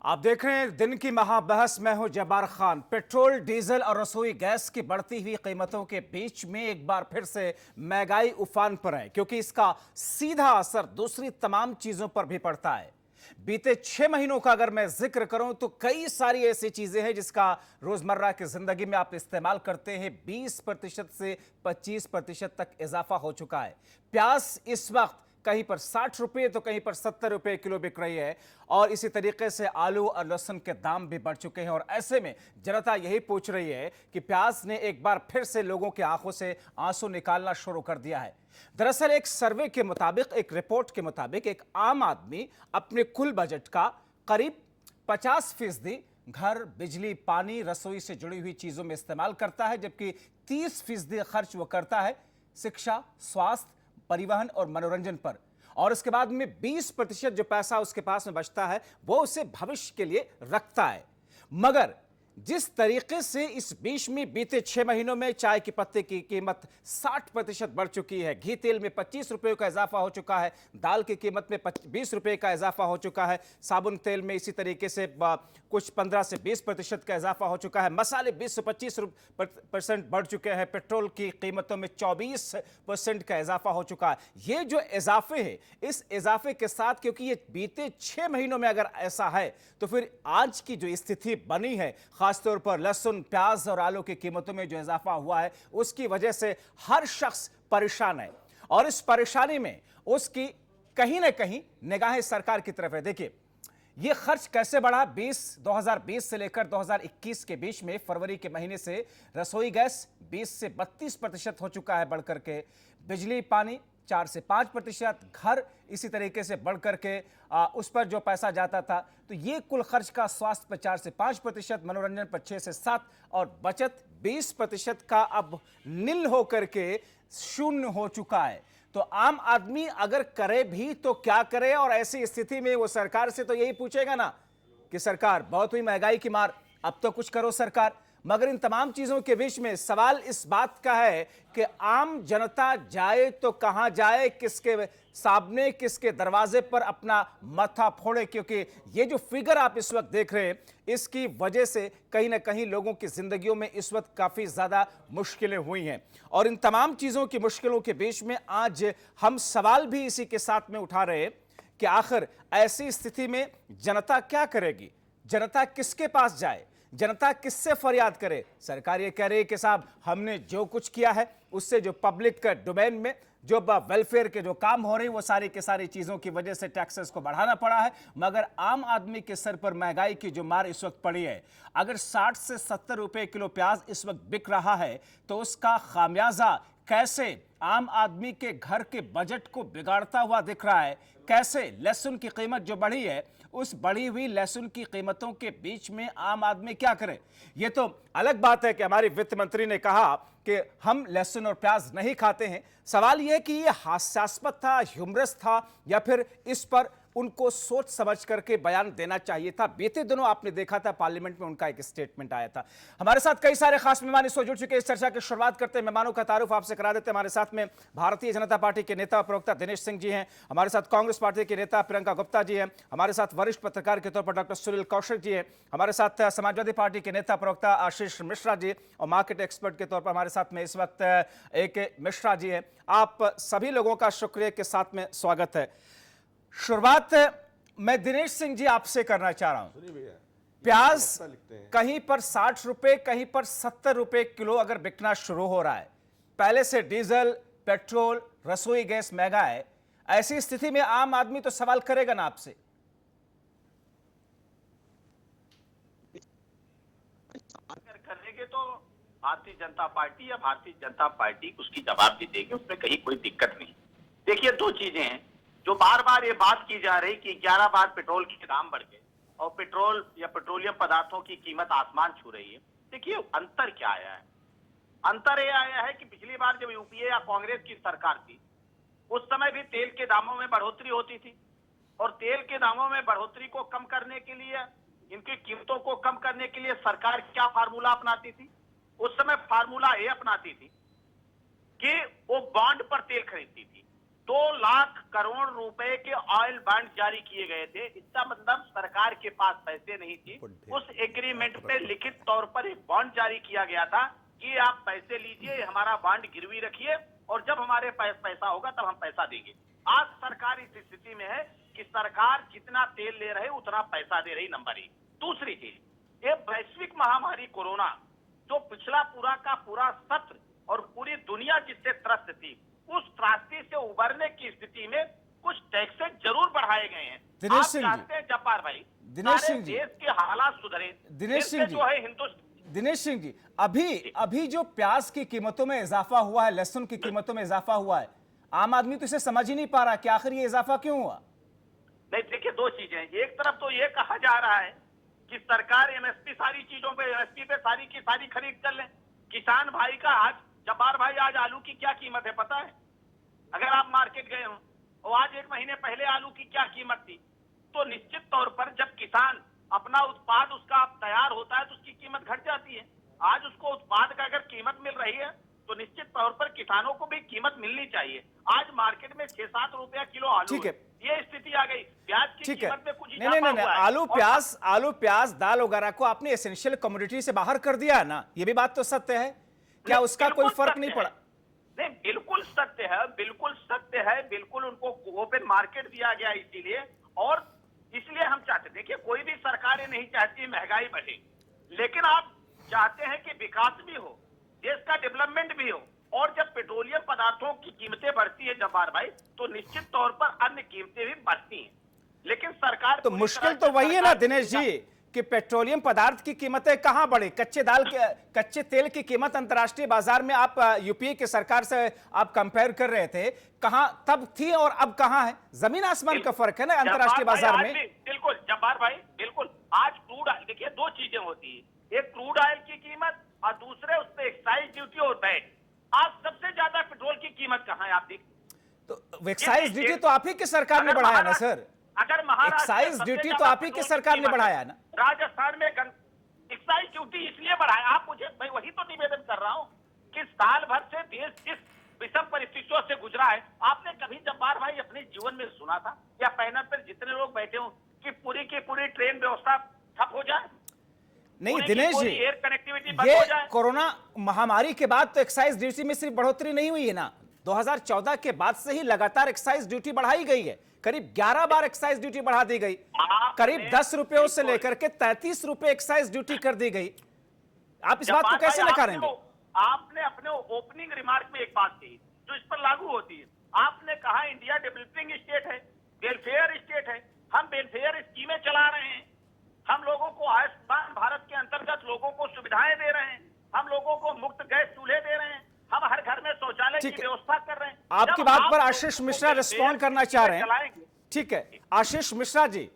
आप देख रहे हैं दिन की महाबहस। मैं हूं जब्बार खान। पेट्रोल, डीजल और रसोई गैस की बढ़ती हुई कीमतों के बीच में एक बार फिर से महंगाई उफान पर है, क्योंकि इसका सीधा असर दूसरी तमाम चीजों पर भी पड़ता है। बीते 6 महीनों का अगर मैं जिक्र करूं तो कई सारी ऐसी चीजें हैं जिसका रोजमर्रा की जिंदगी में आप इस्तेमाल करते हैं। 20% से 25% तक इजाफा हो चुका है। प्याज इस वक्त कहीं पर 60 रुपए तो कहीं पर 70 रुपए किलो बिक रही है, और इसी तरीके से आलू और लहसुन के दाम भी बढ़ चुके हैं। और ऐसे में जनता यही पूछ रही है कि प्याज ने एक बार फिर से लोगों की आंखों से आंसू निकालना शुरू कर दिया है। दरअसल एक सर्वे के मुताबिक, एक रिपोर्ट के मुताबिक, एक आम आदमी अपने कुल बजट का करीब 50% घर, बिजली, पानी, रसोई से जुड़ी हुई चीजों में इस्तेमाल करता है, जबकि 30% खर्च वो करता है शिक्षा, स्वास्थ्य, परिवहन और मनोरंजन पर। और इसके बाद में 20% जो पैसा उसके पास में बचता है वो उसे भविष्य के लिए रखता है। मगर जिस तरीके से इस बीच में बीते 6 महीनों में चाय के पत्ते की कीमत 60% बढ़ चुकी है, घी तेल में 25 रुपए का इजाफा हो चुका है, दाल की कीमत में 20 रुपए का इजाफा हो चुका है, साबुन तेल में इसी तरीके से कुछ 15 से 20% का इजाफा हो चुका है, मसाले 20 से 25% बढ़ चुके हैं, पेट्रोल की कीमतों में 24% का इजाफा हो चुका है। ये जो इजाफे है, इस इजाफे के साथ, क्योंकि ये बीते 6 महीनों में अगर ऐसा है तो फिर आज की जो स्थिति बनी है, खासतौर पर लहसुन, प्याज और आलू की कीमतों में जो इजाफा हुआ है, उसकी वजह से हर शख्स परेशान है। और इस परेशानी में उसकी कहीं ना कहीं निगाहें सरकार की तरफ है। देखिए यह खर्च कैसे बढ़ा। 2020 से लेकर 2021 के बीच में फरवरी के महीने से रसोई गैस 20 से 32% हो चुका है बढ़ करके, बिजली पानी 4 से 5%, घर इसी तरीके से बढ़ करके उस पर जो पैसा जाता था, तो ये कुल खर्च का स्वास्थ्य पर 4 से 5%, मनोरंजन पर 6 से 7 और बचत 20% का अब नील होकर के शून्य हो चुका है। तो आम आदमी अगर करे भी तो क्या करे, और ऐसी स्थिति में वो सरकार से तो यही पूछेगा ना कि सरकार बहुत हुई महंगाई की मार, अब तो कुछ करो सरकार। मगर इन तमाम चीजों के बीच में सवाल इस बात का है कि आम जनता जाए तो कहां जाए, किसके सामने, किसके दरवाजे पर अपना माथा फोड़े, क्योंकि ये जो फिगर आप इस वक्त देख रहे हैं, इसकी वजह से कहीं ना कहीं लोगों की जिंदगियों में इस वक्त काफी ज्यादा मुश्किलें हुई हैं। और इन तमाम चीजों की मुश्किलों के बीच में आज हम सवाल भी इसी के साथ में उठा रहे हैं कि आखिर ऐसी स्थिति में जनता क्या करेगी, जनता किसके पास जाए, जनता किससे फरियाद करे। सरकार ये कह रही है कि साहब हमने जो कुछ किया है उससे जो पब्लिक का डोमेन में जो वेलफेयर के जो काम हो रहे हैं वो सारी के सारी चीजों की वजह से टैक्सेस को बढ़ाना पड़ा है। मगर आम आदमी के सर पर महंगाई की जो मार इस वक्त पड़ी है, अगर 60 से 70 रुपए किलो प्याज इस वक्त बिक रहा है तो उसका खामियाजा कैसे आम आदमी के घर के बजट को बिगाड़ता हुआ दिख रहा है। कैसे लहसुन की कीमत जो बढ़ी है, उस बढ़ी हुई लहसुन की कीमतों के बीच में आम आदमी क्या करे। ये तो अलग बात है कि हमारी वित्त मंत्री ने कहा कि हम लहसुन और प्याज नहीं खाते हैं। सवाल यह कि यह हास्यास्पद था, ह्यूमरस था, या फिर इस पर उनको सोच समझ करके बयान देना चाहिए था। बीते दिनों आपने देखा था पार्लियामेंट में उनका एक स्टेटमेंट आया था। हमारे साथ कई सारे खास मेहमान इस वक्त जुड़ चुके हैं। इस चर्चा की शुरुआत करते हैं, मेहमानों का तारुफ आपसे करा देते हैं। हमारे साथ में भारतीय जनता पार्टी के नेता प्रवक्ता दिनेश सिंह जी हैं, हमारे साथ कांग्रेस पार्टी के नेता प्रियंका गुप्ता जी हैं, हमारे साथ वरिष्ठ पत्रकार के तौर पर डॉक्टर सुनील कौशिक जी हैं, हमारे साथ समाजवादी पार्टी के नेता प्रवक्ता आशीष मिश्रा जी, और मार्केट एक्सपर्ट के तौर पर हमारे साथ में इस वक्त AK मिश्रा जी हैं। आप सभी लोगों का शुक्रिया के साथ में स्वागत है। शुरुआत मैं दिनेश सिंह जी आपसे करना चाह रहा हूं। प्याज कहीं पर 60 रुपए, कहीं पर 70 रुपए किलो अगर बिकना शुरू हो रहा है, पहले से डीजल, पेट्रोल, रसोई गैस महंगा है, ऐसी स्थिति में आम आदमी तो सवाल करेगा ना आपसे। अगर करेंगे तो भारतीय जनता पार्टी या भारतीय जनता पार्टी उसकी जवाब भी देगी, उसमें कहीं कोई दिक्कत नहीं। देखिए दो चीजें हैं जो बार बार ये बात की जा रही कि 11 बार पेट्रोल के दाम बढ़ गए और पेट्रोल या पेट्रोलियम पदार्थों की कीमत आसमान छू रही है। देखिए अंतर क्या आया है, अंतर ये आया है कि पिछली बार जब यूपीए या कांग्रेस की सरकार थी उस समय भी तेल के दामों में बढ़ोतरी होती थी, और तेल के दामों में बढ़ोतरी को कम करने के लिए, इनकी कीमतों को कम करने के लिए सरकार क्या फार्मूला अपनाती थी। उस समय फार्मूला ये अपनाती थी कि वो बॉन्ड पर तेल खरीदती थी, 2 लाख करोड़ रुपए के ऑयल बॉन्ड जारी किए गए थे। इसका मतलब सरकार के पास पैसे नहीं थी। उस एग्रीमेंट पे लिखित तौर पर एक बॉन्ड जारी किया गया था कि आप पैसे लीजिए, हमारा बॉन्ड गिरवी रखिए और जब हमारे पास पैसा होगा तब हम पैसा देंगे। आज सरकार इस स्थिति में है कि सरकार जितना तेल ले रहे उतना पैसा दे रही, नंबर 1। दूसरी चीज, ये वैश्विक महामारी कोरोना जो पिछला पूरा का पूरा सत्र और पूरी दुनिया जिससे त्रस्त थी, उस त्रासदी से उबरने की स्थिति में कुछ टैक्सेस जरूर बढ़ाए गए हैं। दिनेश आप सिंह जी, चाहते हैं जब्बार भाई दिनेश सारे सिंह जी, देश के हालात सुधरे, दिनेश इससे सिंह जी, जो है हिंदुस्तान। दिनेश सिंह जी, अभी जो प्याज की कीमतों में इजाफा हुआ है, लहसुन की कीमतों में इजाफा हुआ है, आम आदमी तो इसे समझ ही नहीं पा रहा कि आखिर ये इजाफा क्यों हुआ। नहीं, देखिए 2 चीजें हैं। एक तरफ तो ये कहा जा रहा है कि सरकार एमएसपी सारी चीजों पे, एमएसपी पे सारी की सारी खरीद कर ले। किसान भाई का आज, जब्बार भाई, आज आलू की क्या कीमत है पता है? अगर आप मार्केट गए हो और आज 1 महीने पहले आलू की क्या कीमत थी, तो निश्चित तौर पर जब किसान अपना उत्पाद उसका तैयार होता है तो उसकी कीमत घट जाती है। आज उसको उत्पाद का अगर कीमत मिल रही है तो निश्चित तौर पर किसानों को भी कीमत मिलनी चाहिए। आज मार्केट में 6-7 रुपया किलो आलू ठीक है, ये स्थिति आ गई। प्याज की ठीक है, कीमत में कुछ नहीं नहीं नहीं, इजाफा हुआ है। आलू प्याज दाल वगैरह को आपने एसेंशियल कमोडिटी से बाहर कर दिया है ना, ये भी बात तो सत्य है। क्या उसका कोई फर्क नहीं पड़ा? नहीं, बिल्कुल सत्य है, बिल्कुल सत्य है, बिल्कुल उनको ओपन मार्केट दिया गया इसीलिए, और इसलिए हम चाहते, देखिए कोई भी सरकारें नहीं चाहती महंगाई बढ़े, लेकिन आप चाहते हैं कि विकास भी हो, देश का डेवलपमेंट भी हो। और जब पेट्रोलियम पदार्थों की कीमतें बढ़ती है जब्बार भाई, तो निश्चित तौर पर अन्य कीमतें भी बढ़ती हैं। लेकिन सरकार तो मुश्किल तो वही है ना दिनेश जी कि पेट्रोलियम पदार्थ की कीमतें कहां बढ़ी। कच्चे तेल की कीमत अंतर्राष्ट्रीय बाजार में आप यूपीए की सरकार से आप कंपेयर कर रहे थे, कहां तब थी और अब कहां है? जमीन आसमान का फर्क है ना अंतर्राष्ट्रीय बाजार में। बिल्कुल जब्बार भाई, बिल्कुल। आज क्रूड ऑयल, देखिए 2 चीजें होती है, एक क्रूड ऑयल की कीमत और दूसरे उस पर एक्साइज ड्यूटी और वैट। आज सबसे ज्यादा पेट्रोल की कीमत कहां है आप देख? तो एक्साइज ड्यूटी तो आप ही की सरकार ने बढ़ाया ना सर। अगर महाराष्ट्र एक्साइज ड्यूटी तो आप ही की सरकार ने बढ़ाया ना। राजस्थान में एक्साइज ड्यूटी इसलिए बढ़ाया, आप मुझे, मैं वही तो निवेदन कर रहा हूं कि साल भर से देश जिस विषम परिस्थितियों से गुजरा है, आपने कभी जब्बार भाई अपने जीवन में सुना था या पैनल पर जितने लोग बैठे हो कि पूरी की पूरी ट्रेन व्यवस्था ठप हो जाए? नहीं दिनेश जी, एयर कनेक्टिविटी बंद ये हो जाए? कोरोना महामारी के बाद तो एक्साइज ड्यूटी में सिर्फ बढ़ोतरी नहीं हुई है ना, 2014 के बाद से ही लगातार एक्साइज ड्यूटी बढ़ाई गई है। करीब 11 बार एक्साइज ड्यूटी बढ़ा दी गई, करीब 10 रुपयों से लेकर के 33 रुपए एक्साइज ड्यूटी कर दी गई। आप इस बात को कैसे नकारेंगे? आपने अपने ओपनिंग रिमार्क में एक बात कही जो इस पर लागू होती है। आपने कहा इंडिया डेवलपिंग स्टेट है, वेलफेयर स्टेट है, हम वेलफेयर स्कीमें चला रहे हैं, हम लोगों को आयुष्मान भारत के अंतर्गत लोगों को सुविधाएं दे रहे हैं, हम लोगों को मुफ्त गैस चूल्हे दे रहे हैं, हम हर घर में शौचालय की व्यवस्था कर रहे हैं। आपकी बात पर आशीष मिश्रा रिस्पॉन्ड करना चाह रहे हैं। ठीक है आशीष मिश्रा जी,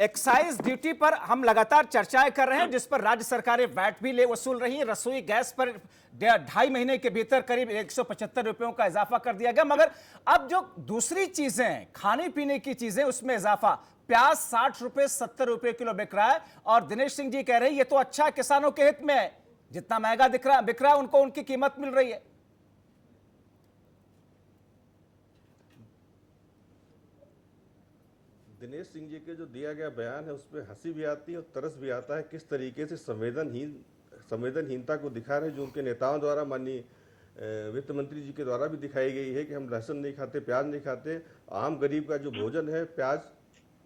एक्साइज ड्यूटी पर हम लगातार चर्चाएं कर रहे हैं जिस पर राज्य सरकारें वैट भी ले वसूल रही है। रसोई गैस पर 2.5 महीने के भीतर करीब 175 रुपयों का इजाफा कर दिया गया, मगर अब जो दूसरी चीजें खाने पीने की चीजें उसमें इजाफा, प्याज 60 रुपए 70 रुपए किलो बिक रहा है और दिनेश सिंह जी कह रहे हैं ये तो अच्छा किसानों के हित में है, जितना महंगा बिक रहा है उनको उनकी कीमत मिल रही है। दिनेश सिंह जी के जो दिया गया बयान है उसमें हंसी भी आती है और तरस भी आता है। किस तरीके से संवेदनहीनता को दिखा रहे हैं जो उनके नेताओं द्वारा, माननीय वित्त मंत्री जी के द्वारा भी दिखाई गई है कि हम लहसुन नहीं खाते, प्याज नहीं खाते। आम गरीब का जो भोजन है प्याज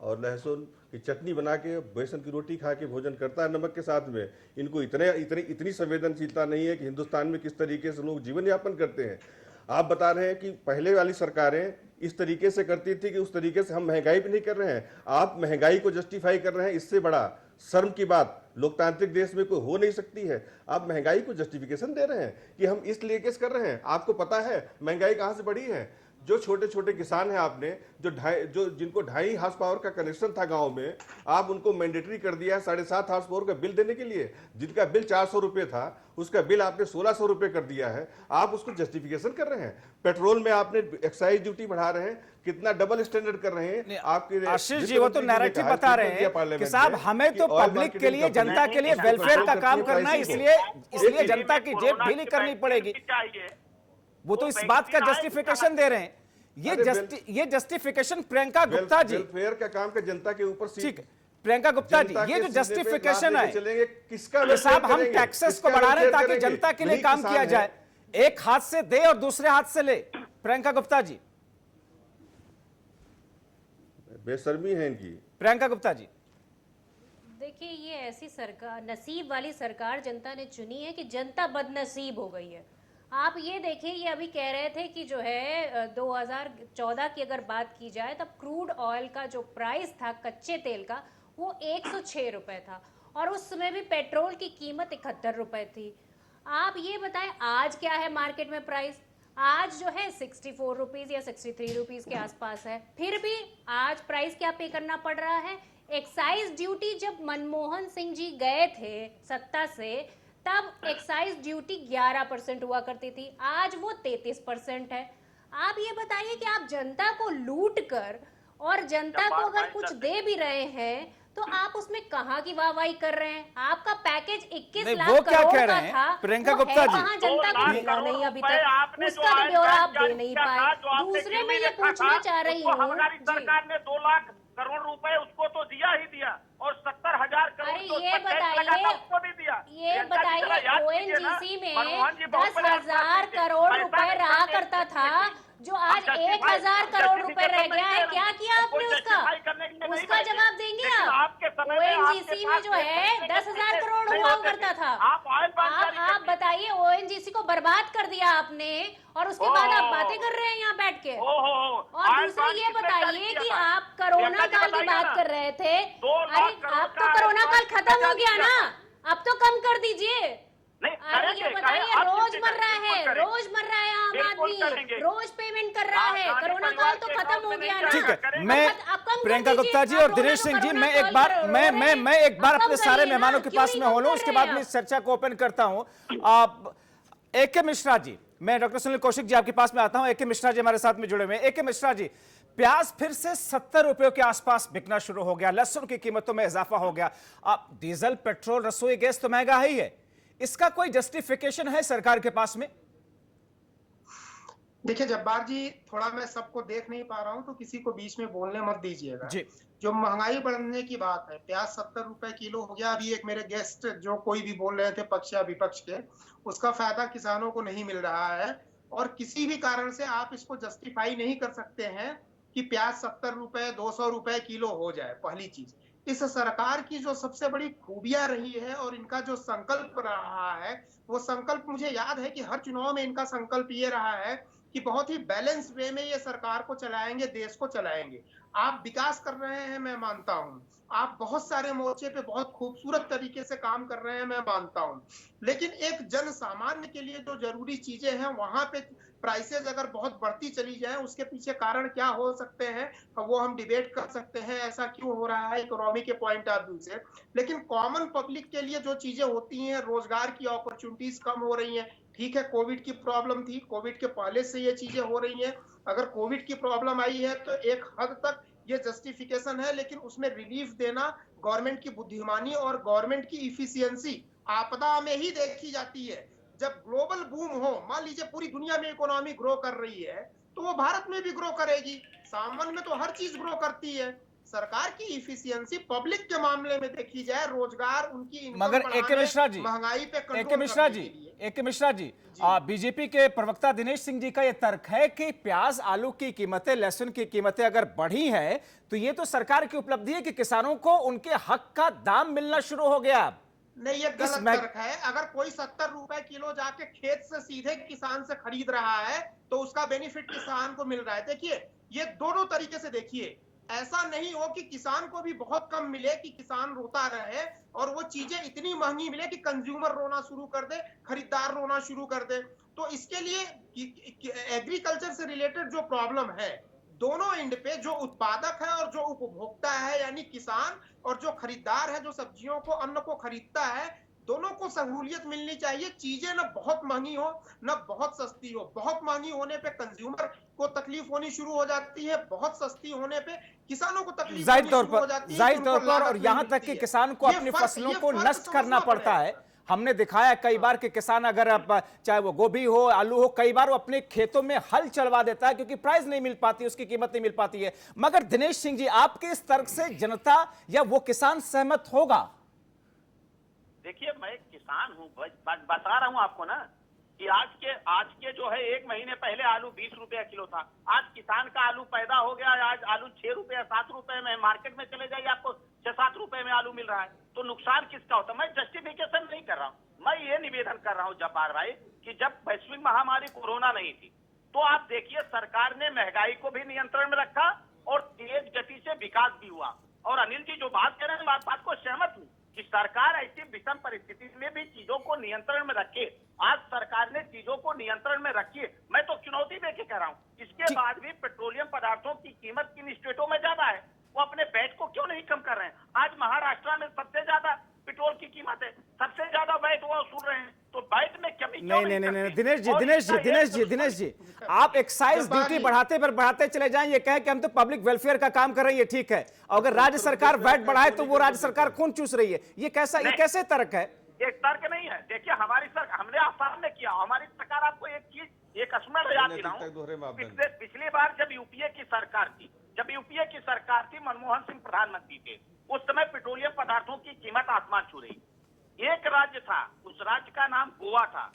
और लहसुन की चटनी बना के, बेसन की रोटी खा के भोजन करता है नमक के साथ में। इनको इतनी संवेदनशीलता नहीं है कि हिंदुस्तान में किस तरीके से लोग जीवन यापन करते हैं। आप बता रहे हैं कि पहले वाली सरकारें इस तरीके से करती थी कि उस तरीके से हम महंगाई भी नहीं कर रहे हैं। आप महंगाई को जस्टिफाई कर रहे हैं, इससे बड़ा शर्म की बात लोकतांत्रिक देश में कोई हो नहीं सकती है। आप महंगाई को जस्टिफिकेशन दे रहे हैं कि हम इस तरीके से कर रहे हैं। आपको पता है महंगाई कहां से बढ़ी है? जो छोटे छोटे किसान हैं आपने, जिनको 2.5 हार्स पावर का कनेक्शन था गांव में, आप उनको मैंडेटरी कर दिया 7.5 हार्स पावर का बिल देने के लिए। जिनका बिल 400 रुपए था उसका बिल आपने 1600 रुपए कर दिया है। आप उसको जस्टिफिकेशन कर रहे हैं। पेट्रोल में आपने एक्साइज ड्यूटी बढ़ा रहे हैं, कितना डबल स्टैंडर्ड कर रहे हैं। आपके आशीष जी वो तो नैरेटिव बता रहे हैं कि साहब हमें तो पब्लिक के लिए, जनता के लिए वेलफेयर का काम करना है, इसलिए जनता की जेब ढीली करनी पड़ेगी। वो तो इस बात का जस्टिफिकेशन दे रहे हैं। ये जस्टिफिकेशन प्रियंका गुप्ता जी, वेलफेयर का काम का जनता के ऊपर ठीक है प्रियंका गुप्ता जी, ये जो जस्टिफिकेशन है किसका साहब, हम टैक्सेस को बढ़ा रहे हैं ताकि जनता के लिए काम किया जाए, एक हाथ से दे और दूसरे हाथ से ले। प्रियंका गुप्ता जी, बेशर्मी है इनकी। प्रियंका गुप्ता जी, देखिए ये ऐसी सरकार, नसीब वाली सरकार जनता ने चुनी है कि जनता बदनसीब हो गई है। आप ये देखिए, ये अभी कह रहे थे कि जो है 2014 की अगर बात की जाए तब क्रूड ऑयल का जो प्राइस था कच्चे तेल का वो 106 रुपए था और उस समय भी पेट्रोल की कीमत 71 रुपए थी। आप ये बताएं आज क्या है मार्केट में प्राइस? आज जो है 64 रुपीज या 63 रुपीज के आसपास है। फिर भी आज प्राइस क्या पे करना पड़ रहा है? एक्साइज ड्यूटी जब मनमोहन सिंह जी गए थे सत्ता से तब एक्साइज ड्यूटी 11% हुआ करती थी, आज वो 33% है। आप ये बताइए कि आप जनता को लूट कर और जनता को अगर कुछ दे भी रहे हैं तो आप उसमें कहाँ की वाहवाही कर रहे हैं? आपका पैकेज 21 लाख करोड़ का था, प्रियंका गुप्ता जी, कहाँ जनता को मिला नहीं अभी तक, उसका तो ब्यौरा आप दे नहीं पाए। दूसरे में ये पूछना चाह रही हूँ, सरकार ने 2 लाख करोड़ रुपए उसको तो दिया ही दिया और 70,000 करोड़ अरे ये बताइए, उसको भी दिया। ये बताइए ओएनजीसी में 10,000 करोड़ रुपए रहा करता था जो आज 1,000 करोड़ रुपए रह गया है, क्या किया आपने उसका जवाब देंगे आप? ओएनजीसी में जो है 10,000 करोड़ हुआ करता था, आप बताइए ओएनजीसी को बर्बाद कर दिया आपने और उसके बाद आप बातें कर रहे हैं यहाँ बैठ के। और दूसरी ये बताइए कि आप कोरोना काल की बात कर रहे थे, अरे आप तो कोरोना काल खत्म हो गया ना, अब तो कम कर दीजिए। अरे ये बताइए, रोजमर्रा है आम आदमी रोज पेमेंट कर रहा है, कोरोना काल तो खत्म हो गया ना। ठीक है, मैं प्रियंका गुप्ता जी और दिनेश सिंह जी, मैं एक बार अपने सारे मेहमानों के पास में हो लूं, उसके बाद मैं इस चर्चा को ओपन करता हूं। आप AK मिश्रा जी, मैं डॉक्टर सुनील कौशिक जी आपके पास में आता हूं। AK मिश्रा जी हमारे साथ में जुड़े हुए हैं। AK मिश्रा जी, प्याज फिर से 70 रुपयों के आसपास बिकना शुरू हो गया, लहसुन की कीमतों में इजाफा हो गया, अब डीजल पेट्रोल रसोई गैस तो महंगा ही है, इसका कोई जस्टिफिकेशन है सरकार के पास में? देखिए जब्बार जी, थोड़ा मैं सबको देख नहीं पा रहा हूं तो किसी को बीच में बोलने मत दीजिएगा जी। जो महंगाई बढ़ने की बात है, प्याज 70 रुपए किलो हो गया। अभी एक मेरे गेस्ट जो कोई भी बोल रहे थे पक्ष या विपक्ष के, उसका फायदा किसानों को नहीं मिल रहा है और किसी भी कारण से आप इसको जस्टिफाई नहीं कर सकते हैं कि प्याज 70 रुपए 200 रुपए किलो हो जाए। पहली चीज, इस सरकार की जो सबसे बड़ी खूबियां रही है और इनका जो संकल्प रहा है, वो संकल्प मुझे याद है कि हर चुनाव में इनका संकल्प ये रहा है कि बहुत ही बैलेंस वे में ये सरकार को चलाएंगे, देश को चलाएंगे। आप विकास कर रहे हैं, मैं मानता हूं, आप बहुत सारे मोर्चे पे बहुत खूबसूरत तरीके से काम कर रहे हैं, मैं मानता हूं, लेकिन एक जन सामान्य के लिए जो जरूरी चीजें हैं वहां पे प्राइसेस अगर बहुत बढ़ती चली जाए, उसके पीछे कारण क्या हो सकते हैं वो हम डिबेट कर सकते हैं, ऐसा क्यों हो रहा है इकोनॉमी के पॉइंट ऑफ व्यू से। लेकिन कॉमन पब्लिक के लिए जो चीजें होती हैं, रोजगार की अपॉर्चुनिटीज कम हो रही हैं। ठीक है, कोविड की प्रॉब्लम थी, कोविड के पहले से ये चीजें हो रही हैं। अगर कोविड की प्रॉब्लम आई है तो एक हद तक ये जस्टिफिकेशन है, लेकिन उसमें रिलीफ देना गवर्नमेंट की बुद्धिमानी और गवर्नमेंट की इफिशियंसी आपदा में ही देखी जाती है। जब ग्लोबल बूम हो, मान लीजिए पूरी दुनिया में इकोनॉमी ग्रो कर रही है तो वो भारत में भी ग्रो करेगी। सामान्य में तो हर चीज ग्रो करती है। सरकार की इफिशियंसी पब्लिक के मामले में देखी जाए, रोजगार, उनकी इनकम मगर AK मिश्रा जी, महंगाई पे AK मिश्रा जी, बीजेपी के प्रवक्ता दिनेश सिंह जी का यह तर्क है कि प्याज आलू की कीमतें, लहसुन की कीमतें अगर बढ़ी हैं तो ये तो सरकार की उपलब्धि है कि किसानों को उनके हक का दाम मिलना शुरू हो गया। नहीं, ये गलत तर्क है। अगर कोई 70 रुपए किलो जाके खेत से सीधे किसान से खरीद रहा है तो उसका बेनिफिट किसान को मिल रहा है। देखिए, ये दोनों तरीके से देखिए, ऐसा नहीं हो कि किसान को भी बहुत कम मिले कि किसान रोता रहे और वो चीजें इतनी महंगी मिले कि कंज्यूमर रोना शुरू कर दे, खरीदार रोना शुरू कर दे। तो इसके लिए एग्रीकल्चर से रिलेटेड जो प्रॉब्लम है, दोनों एंड पे जो उत्पादक है और जो उपभोक्ता है यानी किसान और जो खरीदार है, जो सब्जियों को, अन्न को खरीदता है, दोनों को सहूलियत मिलनी चाहिए। चीजें न बहुत महंगी हो न बहुत सस्ती हो। बहुत महंगी होने पे कंज्यूमर को तकलीफ होनी शुरू हो जाती है, बहुत सस्ती होने पे किसानों को तकलीफ जाहिर तौर पर और यहाँ तक कि किसान को अपनी फसलों को नष्ट करना पड़ता है। हमने दिखाया कई बार कि किसान अगर चाहे वो गोभी हो, आलू हो, कई बार वो अपने खेतों में हल चलवा देता है क्योंकि प्राइस नहीं मिल पाती, उसकी कीमत नहीं मिल पाती है। मगर दिनेश सिंह जी, आपके इस तर्क से जनता या वो किसान सहमत होगा? देखिए, मैं किसान हूँ, बता रहा हूँ आपको ना कि आज के जो है 1 महीने पहले आलू 20 रुपया किलो था। आज किसान का आलू पैदा हो गया, आज आलू 6 रुपया 7 रुपए में, मार्केट में चले जाइए आपको 6-7 रुपए में आलू मिल रहा है। तो नुकसान किसका होता है? मैं जस्टिफिकेशन नहीं कर रहा हूँ, मैं ये निवेदन कर रहा हूँ जब्बार भाई कि जब वैश्विक महामारी कोरोना नहीं थी तो आप देखिए सरकार ने महंगाई को भी नियंत्रण में रखा और तेज गति से विकास भी हुआ। और अनिल जी जो बात कर रहे हैं, बात को सहमत हूँ कि सरकार ऐसी विषम परिस्थिति में भी चीजों को नियंत्रण में रखे। आज सरकार ने चीजों को नियंत्रण में रखी है, मैं तो चुनौती देके कह रहा हूँ। इसके बाद भी पेट्रोलियम पदार्थों की कीमत किन स्टेटों में ज्यादा है, वो अपने वैट को क्यों नहीं कम कर रहे हैं? आज महाराष्ट्र में सबसे ज्यादा पेट्रोल की कीमत है, सबसे ज्यादा वैट वो वसूल रहे हैं, तो वैट में कमी क्यों नहीं नहीं, दिनेश जी, आप एक्साइज ड्यूटी बढ़ाते चले जाएं, ये कहे कि हम तो पब्लिक वेलफेयर का काम कर रहे हैं, ये ठीक है। अगर राज्य सरकार वैट बढ़ाए तो वो राज्य सरकार खून चूस रही है, ये कैसे तर्क है? एक तर्क नहीं है। देखिए हमारी सरकार, हमने आसाम में किया, हमारी सरकार, आपको एक चीज एक स्मरण याद दिलाऊं, पिछली बार जब यूपीए की सरकार थी, मनमोहन सिंह प्रधानमंत्री थे, उस समय पेट्रोलियम पदार्थों की कीमत आसमान छू रही। एक राज्य था, उस राज्य का नाम गोवा था,